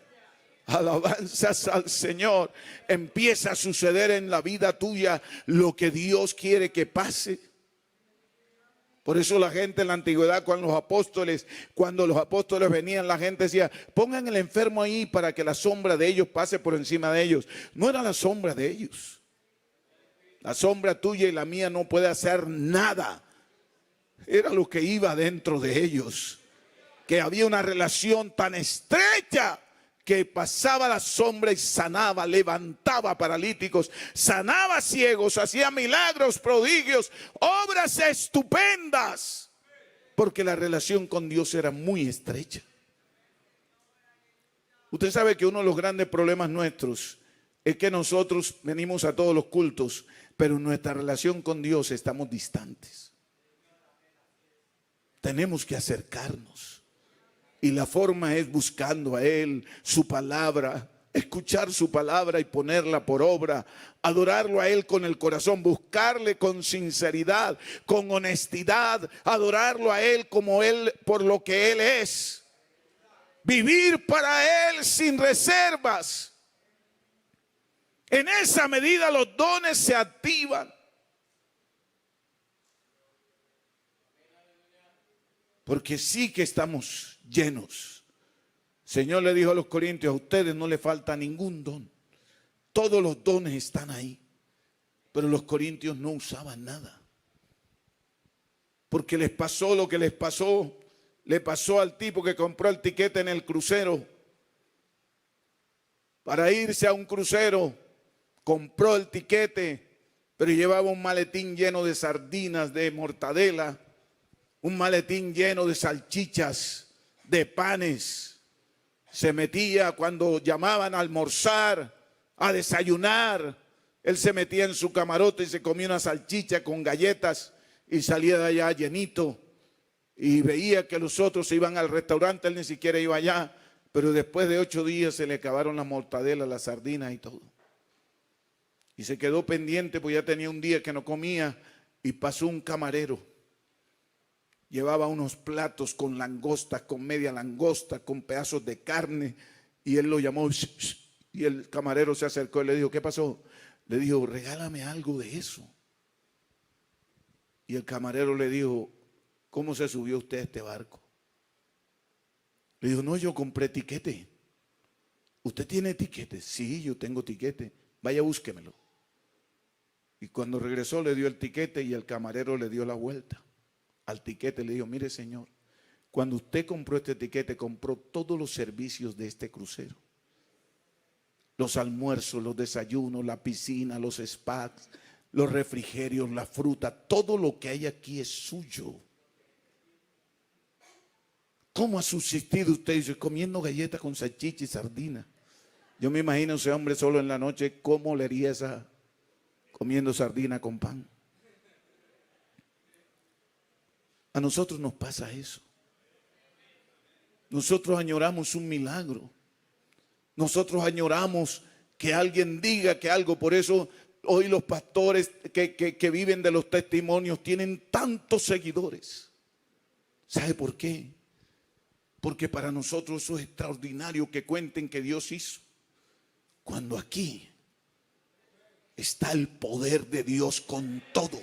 Alabanzas al Señor. Empieza a suceder en la vida tuya lo que Dios quiere que pase. Por eso la gente en la antigüedad, cuando los apóstoles venían, la gente decía: pongan el enfermo ahí para que la sombra de ellos pase por encima de ellos. No era la sombra de ellos. La sombra tuya y la mía no puede hacer nada. Era lo que iba dentro de ellos. Que había una relación tan estrecha que pasaba la sombra y sanaba, levantaba paralíticos, sanaba ciegos, hacía milagros, prodigios, obras estupendas, porque la relación con Dios era muy estrecha. Usted sabe que uno de los grandes problemas nuestros es que nosotros venimos a todos los cultos, pero en nuestra relación con Dios estamos distantes. Tenemos que acercarnos. Y la forma es buscando a Él, su palabra, escuchar su palabra y ponerla por obra, adorarlo a Él con el corazón, buscarle con sinceridad, con honestidad, adorarlo a Él como Él, por lo que Él es. Vivir para Él sin reservas. En esa medida los dones se activan. Porque sí que estamos llenos. El Señor le dijo a los corintios: a ustedes no les falta ningún don. Todos los dones están ahí. Pero los corintios no usaban nada. Porque les pasó lo que les pasó. Le pasó al tipo que compró el tiquete en el crucero. Para irse a un crucero, compró el tiquete, pero llevaba un maletín lleno de sardinas, de mortadela. Un maletín lleno de salchichas, de panes. Se metía cuando llamaban a almorzar, a desayunar. Él se metía en su camarote y se comía una salchicha con galletas y salía de allá llenito y veía que los otros se iban al restaurante, él ni siquiera iba allá, pero después de 8 días se le acabaron las mortadelas, las sardinas y todo. Y se quedó pendiente, pues ya tenía un día que no comía y pasó un camarero. Llevaba unos platos con langostas, con media langosta, con pedazos de carne y él lo llamó y el camarero se acercó y le dijo, ¿qué pasó? Le dijo, regálame algo de eso. Y el camarero le dijo, ¿cómo se subió usted a este barco? Le dijo, no, yo compré tiquete. ¿Usted tiene tiquete? Sí, yo tengo tiquete. Vaya, búsquemelo. Y cuando regresó le dio el tiquete y el camarero le dio la vuelta al tiquete. Le dijo, mire señor, cuando usted compró este tiquete, compró todos los servicios de este crucero. Los almuerzos, los desayunos, la piscina, los spas, los refrigerios, la fruta, todo lo que hay aquí es suyo. ¿Cómo ha subsistido usted? Dice, comiendo galletas con salchicha y sardina. Yo me imagino a ese hombre solo en la noche, ¿cómo le haría esa comiendo sardina con pan? A nosotros nos pasa eso. Nosotros añoramos un milagro. Nosotros añoramos que alguien diga que algo. Por eso hoy los pastores que viven de los testimonios tienen tantos seguidores. ¿Sabe por qué? Porque para nosotros eso es extraordinario, que cuenten que Dios hizo. Cuando aquí está el poder de Dios con todo.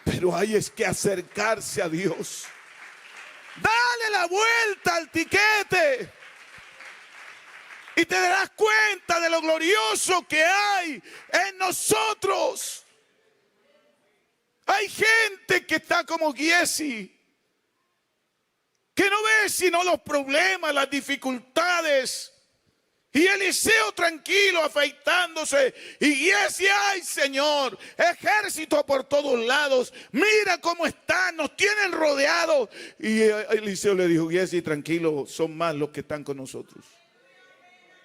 Pero hay es que acercarse a Dios. Dale la vuelta al tiquete. Y te darás cuenta de lo glorioso que hay en nosotros. Hay gente que está como Giesi, que no ve sino los problemas, las dificultades. Y Eliseo tranquilo, afeitándose. Y Giesi, ay Señor, ejército por todos lados. Mira cómo están, nos tienen rodeados. Y Eliseo le dijo, Giesi, tranquilo, son más los que están con nosotros.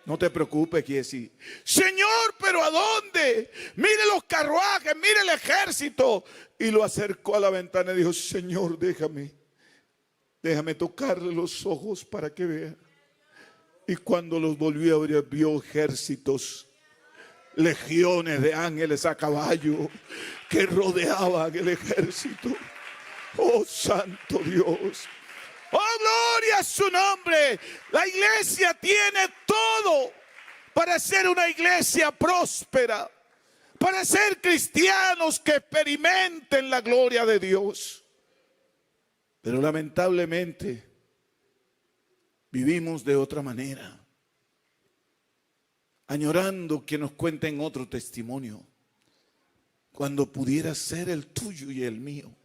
No te preocupes, Giesi. Señor, ¿pero a dónde? Mire los carruajes, mire el ejército. Y lo acercó a la ventana y dijo, Señor, déjame tocarle los ojos para que vea. Y cuando los volvió a abrir, vio ejércitos, legiones de ángeles a caballo que rodeaban el ejército. Oh, santo Dios. Oh, gloria a su nombre. La iglesia tiene todo para ser una iglesia próspera, para ser cristianos que experimenten la gloria de Dios. Pero lamentablemente vivimos de otra manera, añorando que nos cuenten otro testimonio, cuando pudiera ser el tuyo y el mío.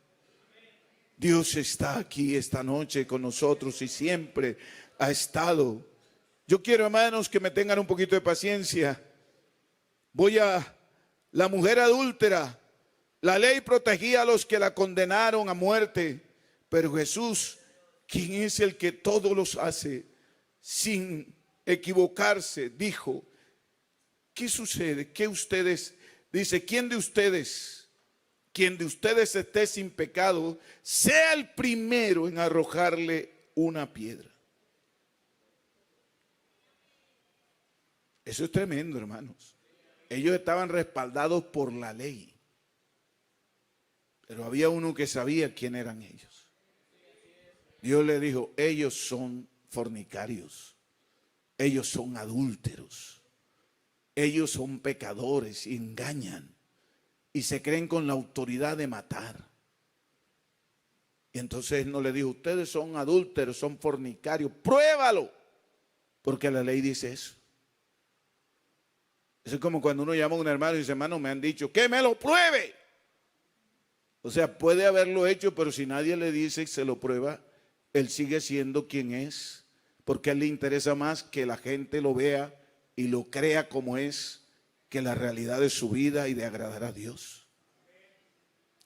Dios está aquí esta noche con nosotros y siempre ha estado. Yo quiero, hermanos, que me tengan un poquito de paciencia. La mujer adúltera, la ley protegía a los que la condenaron a muerte, pero Jesús, quien es el que todos los hace sin equivocarse, dijo, ¿qué sucede? ¿Qué ustedes? Dice, ¿quién de ustedes esté sin pecado, sea el primero en arrojarle una piedra? Eso es tremendo, hermanos. Ellos estaban respaldados por la ley, pero había uno que sabía quién eran ellos. Dios le dijo, ellos son fornicarios, ellos son adúlteros, ellos son pecadores y engañan y se creen con la autoridad de matar. Y entonces él no le dijo, ustedes son adúlteros, son fornicarios, pruébalo, porque la ley dice eso. Eso es como cuando uno llama a un hermano y dice, hermano, me han dicho que me lo pruebe. O sea, puede haberlo hecho, pero si nadie le dice y se lo prueba, él sigue siendo quien es, porque a él le interesa más que la gente lo vea y lo crea como es, que la realidad de su vida y de agradar a Dios.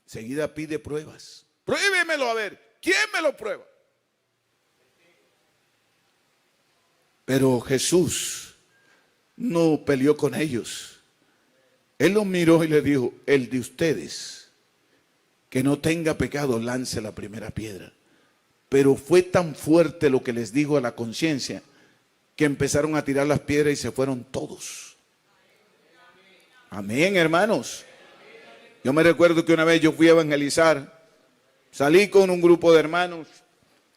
Seguida pide pruebas. Pruébemelo a ver, ¿quién me lo prueba? Pero Jesús no peleó con ellos. Él los miró y le dijo, el de ustedes que no tenga pecado, lance la primera piedra. Pero fue tan fuerte lo que les digo a la conciencia que empezaron a tirar las piedras y se fueron todos. Amén, hermanos. Yo me recuerdo que una vez yo fui a evangelizar, salí con un grupo de hermanos,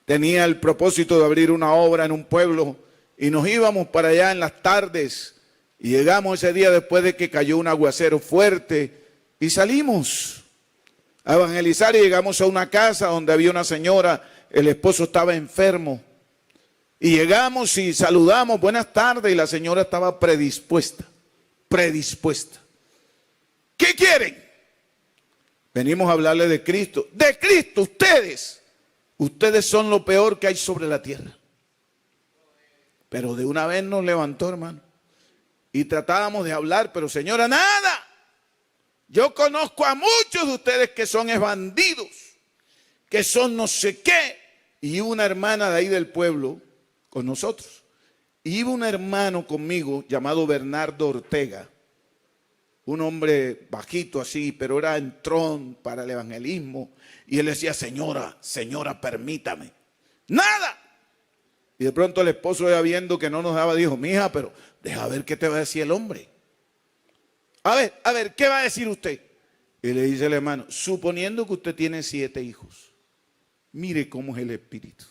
tenía el propósito de abrir una obra en un pueblo y nos íbamos para allá en las tardes y llegamos ese día después de que cayó un aguacero fuerte y salimos a evangelizar y llegamos a una casa donde había una señora, el esposo estaba enfermo y llegamos y saludamos, buenas tardes, y la señora estaba predispuesta. ¿Qué quieren? Venimos a hablarle de Cristo. De Cristo, ustedes son lo peor que hay sobre la tierra. Pero de una vez nos levantó, hermano. Y tratábamos de hablar, pero señora, nada. Yo conozco a muchos de ustedes que son bandidos, que son no sé qué. Y iba una hermana de ahí del pueblo con nosotros. Y iba un hermano conmigo llamado Bernardo Ortega. Un hombre bajito así, pero era entrón para el evangelismo. Y él decía, señora, permítame. ¡Nada! Y de pronto el esposo, ya viendo que no nos daba, dijo, mija, pero deja ver qué te va a decir el hombre. A ver, ¿qué va a decir usted? Y le dice el hermano, suponiendo que usted tiene 7 hijos, mire cómo es el espíritu.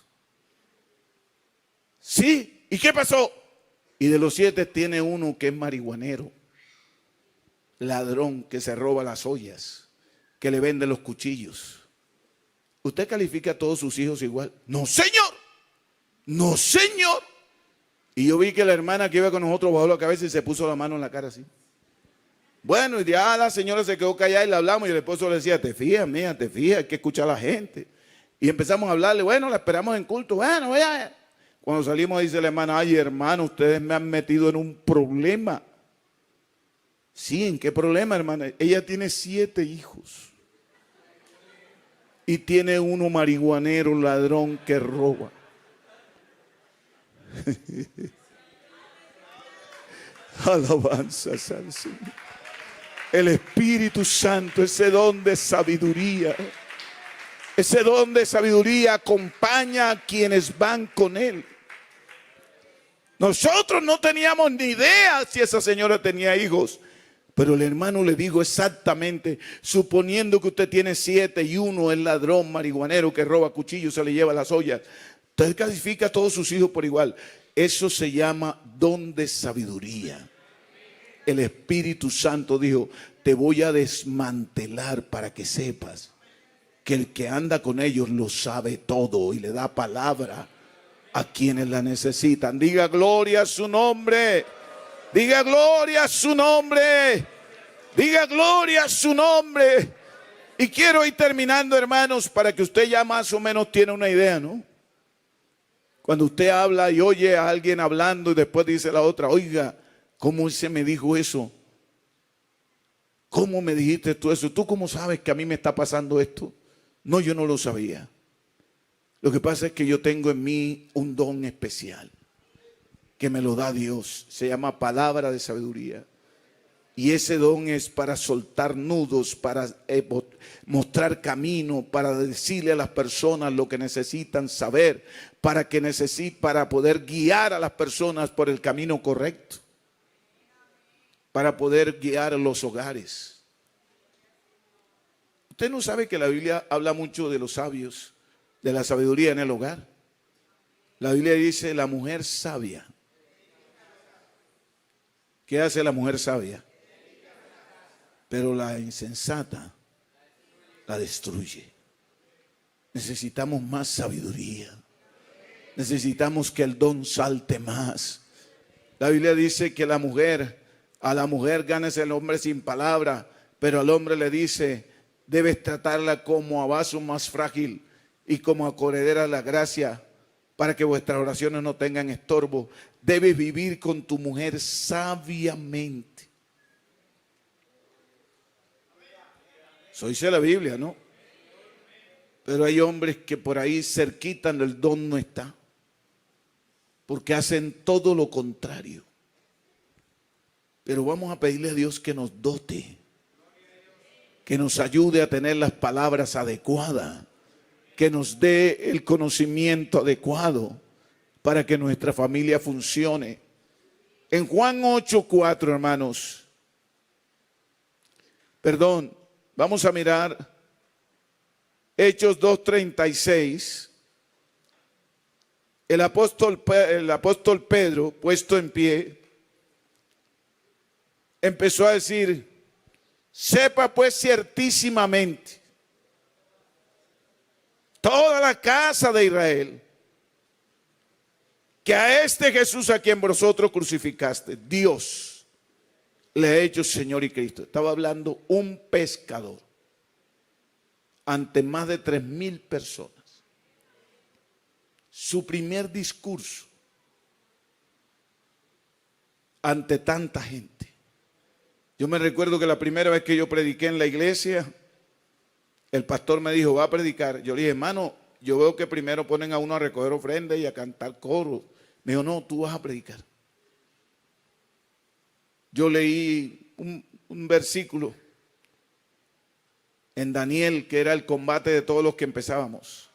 Sí, ¿y qué pasó? Y de los 7 tiene uno que es marihuanero, ladrón, que se roba las ollas, que le vende los cuchillos. ¿Usted califica a todos sus hijos igual? No, señor. No, señor. Y yo vi que la hermana que iba con nosotros bajó la cabeza y se puso la mano en la cara así. Bueno, y ya la señora se quedó callada y le hablamos y el esposo le decía, te fijas, mía, te fijas, hay que escuchar a la gente. Y empezamos a hablarle, bueno, la esperamos en culto, bueno, vaya. Cuando salimos dice la hermana, ay hermano, ustedes me han metido en un problema. Sí, ¿en qué problema, hermana? Ella tiene 7 hijos. Y tiene uno marihuanero, ladrón que roba. Alabanzas al Señor. El Espíritu Santo, ese don de sabiduría, acompaña a quienes van con Él. Nosotros no teníamos ni idea si esa señora tenía hijos, pero el hermano le dijo exactamente, suponiendo que usted tiene 7 y uno es ladrón, marihuanero, que roba cuchillos, se le lleva las ollas, usted califica a todos sus hijos por igual. Eso se llama don de sabiduría. El Espíritu Santo dijo, te voy a desmantelar para que sepas que el que anda con ellos lo sabe todo y le da palabra a quienes la necesitan. Diga gloria a su nombre. Diga gloria a su nombre. Diga gloria a su nombre. Y quiero ir terminando, hermanos, para que usted ya más o menos tiene una idea, ¿no? Cuando usted habla y oye a alguien hablando y después dice la otra, oiga, ¿cómo se me dijo eso? ¿Cómo me dijiste tú eso? ¿Tú cómo sabes que a mí me está pasando esto? No, yo no lo sabía. Lo que pasa es que yo tengo en mí un don especial que me lo da Dios. Se llama palabra de sabiduría. Y ese don es para soltar nudos, para mostrar camino, para decirle a las personas lo que necesitan saber, para poder guiar a las personas por el camino correcto, para poder guiar a los hogares. Usted no sabe que la Biblia habla mucho de los sabios, de la sabiduría en el hogar. La Biblia dice la mujer sabia. ¿Qué hace la mujer sabia? Pero la insensata la destruye. Necesitamos más sabiduría. Necesitamos que el don salte más. La Biblia dice que a la mujer gánese el hombre sin palabra, pero al hombre le dice, debes tratarla como a vaso más frágil y como acogedera la gracia, para que vuestras oraciones no tengan estorbo. Debes vivir con tu mujer sabiamente. Eso dice la Biblia, ¿no? Pero hay hombres que por ahí cerquita del don no está, porque hacen todo lo contrario. Pero vamos a pedirle a Dios que nos dote que nos ayude a tener las palabras adecuadas, que nos dé el conocimiento adecuado para que nuestra familia funcione. En Juan 8:4, hermanos, vamos a mirar Hechos 2:36. El apóstol Pedro, puesto en pie, empezó a decir: sepa pues ciertísimamente toda la casa de Israel que a este Jesús a quien vosotros crucificaste, Dios le ha hecho Señor y Cristo. Estaba hablando un pescador ante más de 3,000 personas. Su primer discurso ante tanta gente. Yo me recuerdo que la primera vez que yo prediqué en la iglesia, el pastor me dijo: va a predicar. Yo le dije: hermano, yo veo que primero ponen a uno a recoger ofrendas y a cantar coro. Me dijo: no, tú vas a predicar. Yo leí un versículo en Daniel, que era el combate de todos los que empezábamos.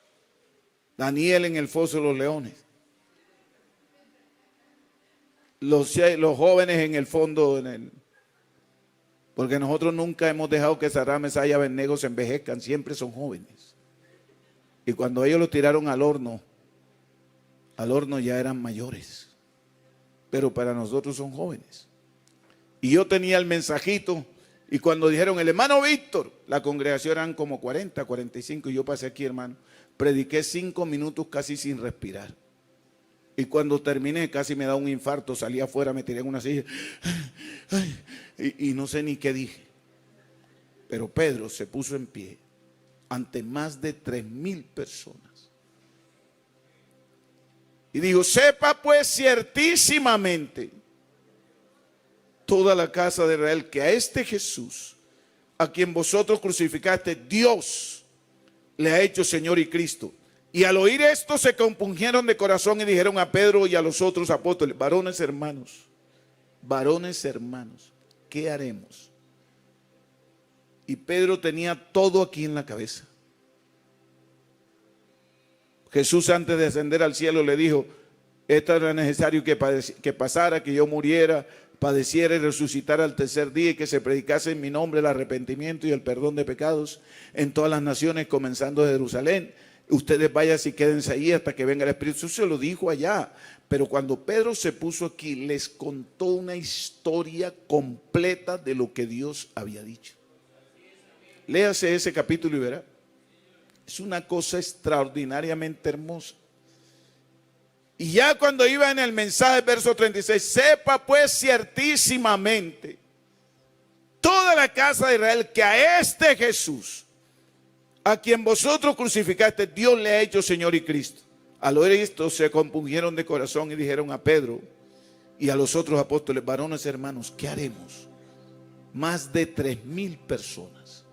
Daniel en el foso de los leones. Los jóvenes en el fondo, porque nosotros nunca hemos dejado que Sadrach, Mesach y Abednego se envejezcan, siempre son jóvenes. Y cuando ellos lo tiraron al horno ya eran mayores, pero para nosotros son jóvenes. Y yo tenía el mensajito, y cuando dijeron: el hermano Víctor, la congregación eran como 40, 45, y yo pasé aquí, hermano, prediqué 5 minutos casi sin respirar. Y cuando terminé casi me da un infarto, salí afuera, me tiré en una silla y no sé ni qué dije. Pero Pedro se puso en pie ante más de 3,000 personas y dijo: sepa pues ciertísimamente toda la casa de Israel que a este Jesús a quien vosotros crucificaste, Dios le ha hecho Señor y Cristo. Y al oír esto se compungieron de corazón y dijeron a Pedro y a los otros apóstoles: varones hermanos, ¿qué haremos? Y Pedro tenía todo aquí en la cabeza. Jesús, antes de ascender al cielo, le dijo: esto era necesario que pasara, que yo muriera, padeciera y resucitara al tercer día, y que se predicase en mi nombre el arrepentimiento y el perdón de pecados en todas las naciones, comenzando de Jerusalén. Ustedes vayan y quédense ahí hasta que venga el Espíritu. Eso se lo dijo allá. Pero cuando Pedro se puso aquí, les contó una historia completa de lo que Dios había dicho. Léase ese capítulo y verá. Es una cosa extraordinariamente hermosa. Y ya cuando iba en el mensaje, verso 36, sepa pues ciertísimamente toda la casa de Israel que a este Jesús, a quien vosotros crucificaste, Dios le ha hecho Señor y Cristo. Al oír esto se compungieron de corazón y dijeron a Pedro y a los otros apóstoles: varones hermanos, ¿qué haremos? Más de 3,000 personas.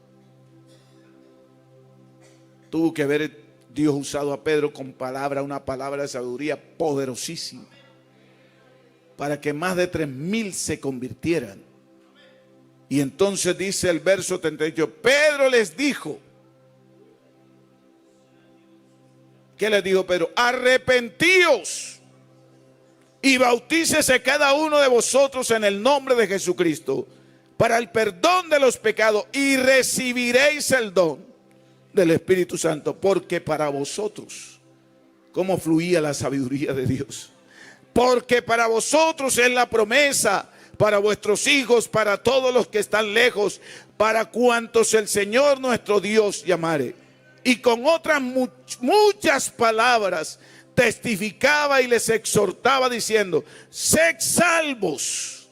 Tuvo que haber Dios usado a Pedro con una palabra de sabiduría poderosísima, para que más de 3,000 se convirtieran. Y entonces dice el verso 38, Pedro les dijo, ¿qué les dijo Pedro? Arrepentíos y bautícese cada uno de vosotros en el nombre de Jesucristo para el perdón de los pecados y recibiréis el don del Espíritu Santo, porque para vosotros, ¿cómo fluía la sabiduría de Dios? Porque para vosotros es la promesa, para vuestros hijos, para todos los que están lejos, para cuantos el Señor nuestro Dios llamare. Y con otras muchas palabras testificaba y les exhortaba diciendo, sed salvos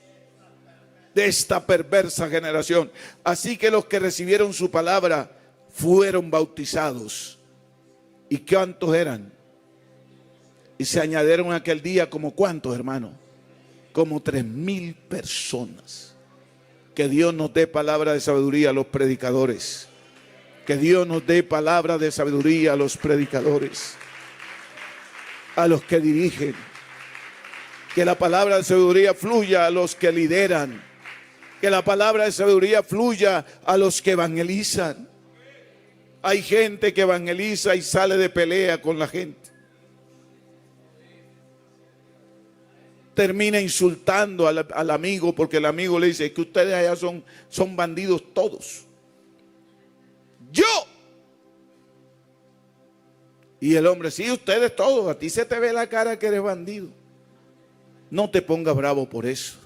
de esta perversa generación. Así que los que recibieron su palabra fueron bautizados. ¿Y cuántos eran? Y se añadieron aquel día como cuántos, hermanos, como 3,000 personas. Que Dios nos dé palabra de sabiduría a los predicadores. Que Dios nos dé palabra de sabiduría a los predicadores, a los que dirigen. Que la palabra de sabiduría fluya a los que lideran. Que la palabra de sabiduría fluya a los que evangelizan. Hay gente que evangeliza y sale de pelea con la gente. Termina insultando al amigo porque el amigo le dice que ustedes allá son bandidos todos. Yo. Y el hombre, sí, ustedes todos, a ti se te ve la cara que eres bandido. No te pongas bravo por eso.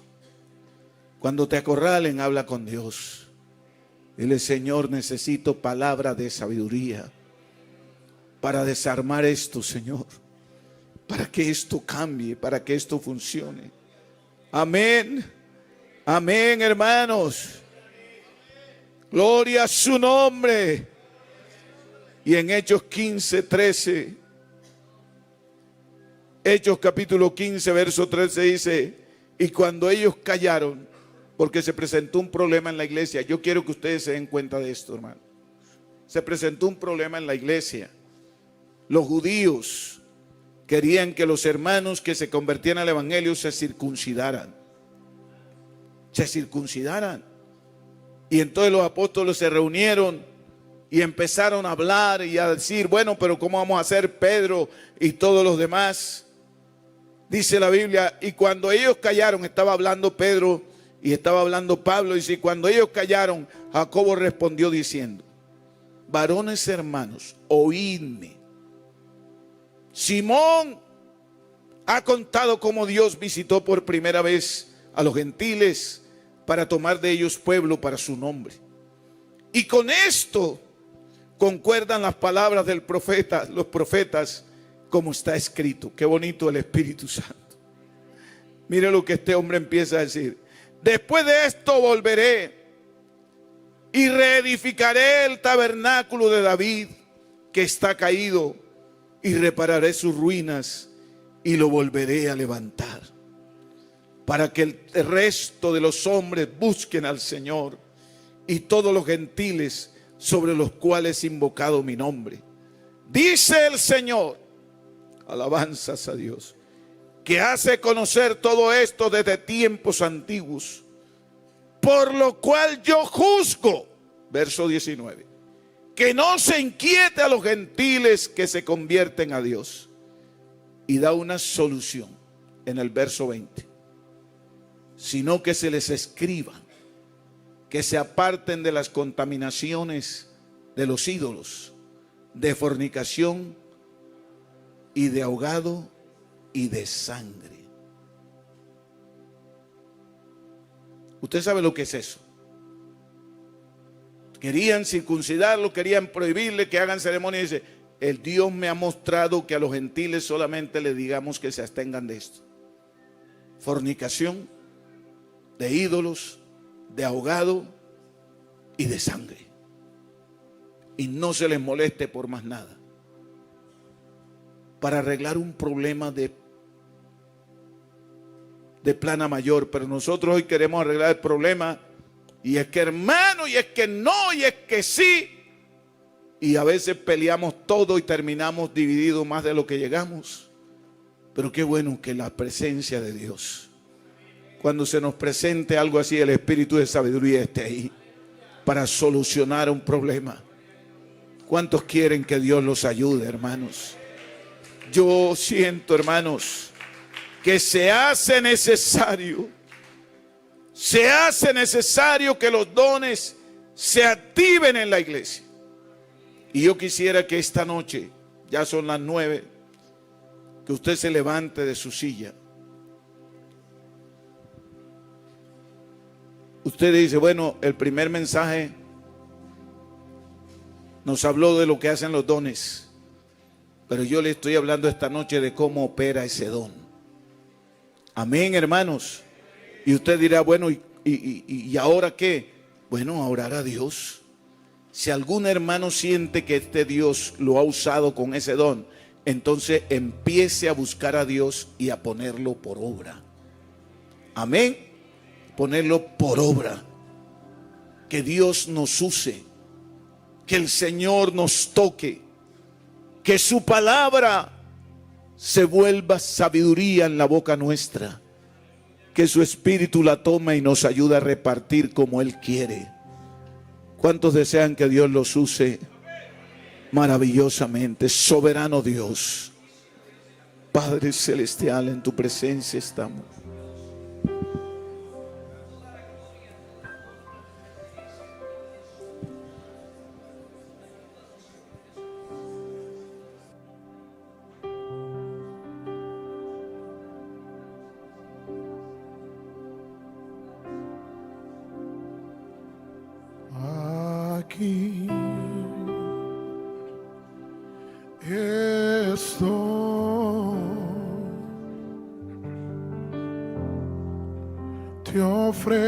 Cuando te acorralen, habla con Dios. Dile, Señor, necesito palabra de sabiduría para desarmar esto, Señor. Para que esto cambie, para que esto funcione. Amén. Amén, hermanos. Gloria a su nombre. Y en Hechos 15, 13. Hechos capítulo 15, verso 13 dice, y cuando ellos callaron, porque se presentó un problema en la iglesia. Yo quiero que ustedes se den cuenta de esto, hermano. Se presentó un problema en la iglesia. Los judíos querían que los hermanos que se convertían al evangelio se circuncidaran. Se circuncidaran. Y entonces los apóstoles se reunieron y empezaron a hablar y a decir, bueno, pero ¿cómo vamos a hacer, Pedro y todos los demás? Dice la Biblia, y cuando ellos callaron, estaba hablando Pedro y estaba hablando Pablo, dice, y cuando ellos callaron, Jacobo respondió diciendo, varones hermanos, oídme. Simón ha contado cómo Dios visitó por primera vez a los gentiles para tomar de ellos pueblo para su nombre. Y con esto concuerdan las palabras del profeta, los profetas, como está escrito. Qué bonito el Espíritu Santo. Mire lo que este hombre empieza a decir. Después de esto volveré y reedificaré el tabernáculo de David que está caído y repararé sus ruinas y lo volveré a levantar para que el resto de los hombres busquen al Señor y todos los gentiles sobre los cuales he invocado mi nombre. Dice el Señor, alabanzas a Dios, que hace conocer todo esto desde tiempos antiguos, por lo cual yo juzgo, verso 19, que no se inquiete a los gentiles que se convierten a Dios. Y da una solución en el verso 20, sino que se les escriba que se aparten de las contaminaciones de los ídolos, de fornicación y de ahogado y de sangre. Usted sabe lo que es eso. Querían circuncidarlo, querían prohibirle que hagan ceremonia. Y dice, el Dios me ha mostrado que a los gentiles solamente le digamos que se abstengan de esto. Fornicación, de ídolos, de ahogado y de sangre. Y no se les moleste por más nada. Para arreglar un problema de plana mayor. Pero nosotros hoy queremos arreglar el problema. Y es que hermano, y es que no, y es que sí. Y a veces peleamos todo y terminamos divididos más de lo que llegamos. Pero qué bueno que la presencia de Dios, cuando se nos presente algo así, el espíritu de sabiduría esté ahí para solucionar un problema. ¿Cuántos quieren que Dios los ayude, hermanos? Yo siento, hermanos, que se hace necesario que los dones se activen en la iglesia. Y yo quisiera que esta noche, ya son las 9, que usted se levante de su silla. Usted dice, bueno, el primer mensaje nos habló de lo que hacen los dones, pero yo le estoy hablando esta noche de cómo opera ese don. Amén, hermanos. Y usted dirá, bueno, ¿y ahora qué? Bueno, a orar a Dios. Si algún hermano siente que este Dios lo ha usado con ese don, entonces empiece a buscar a Dios y a ponerlo por obra. Amén. Ponerlo por obra. Que Dios nos use. Que el Señor nos toque. Que su palabra se vuelva sabiduría en la boca nuestra. que su Espíritu la toma y nos ayuda a repartir como Él quiere. ¿Cuántos desean que Dios los use maravillosamente? Soberano Dios, Padre Celestial, en tu presencia estamos. Aquí estoy, te ofrezco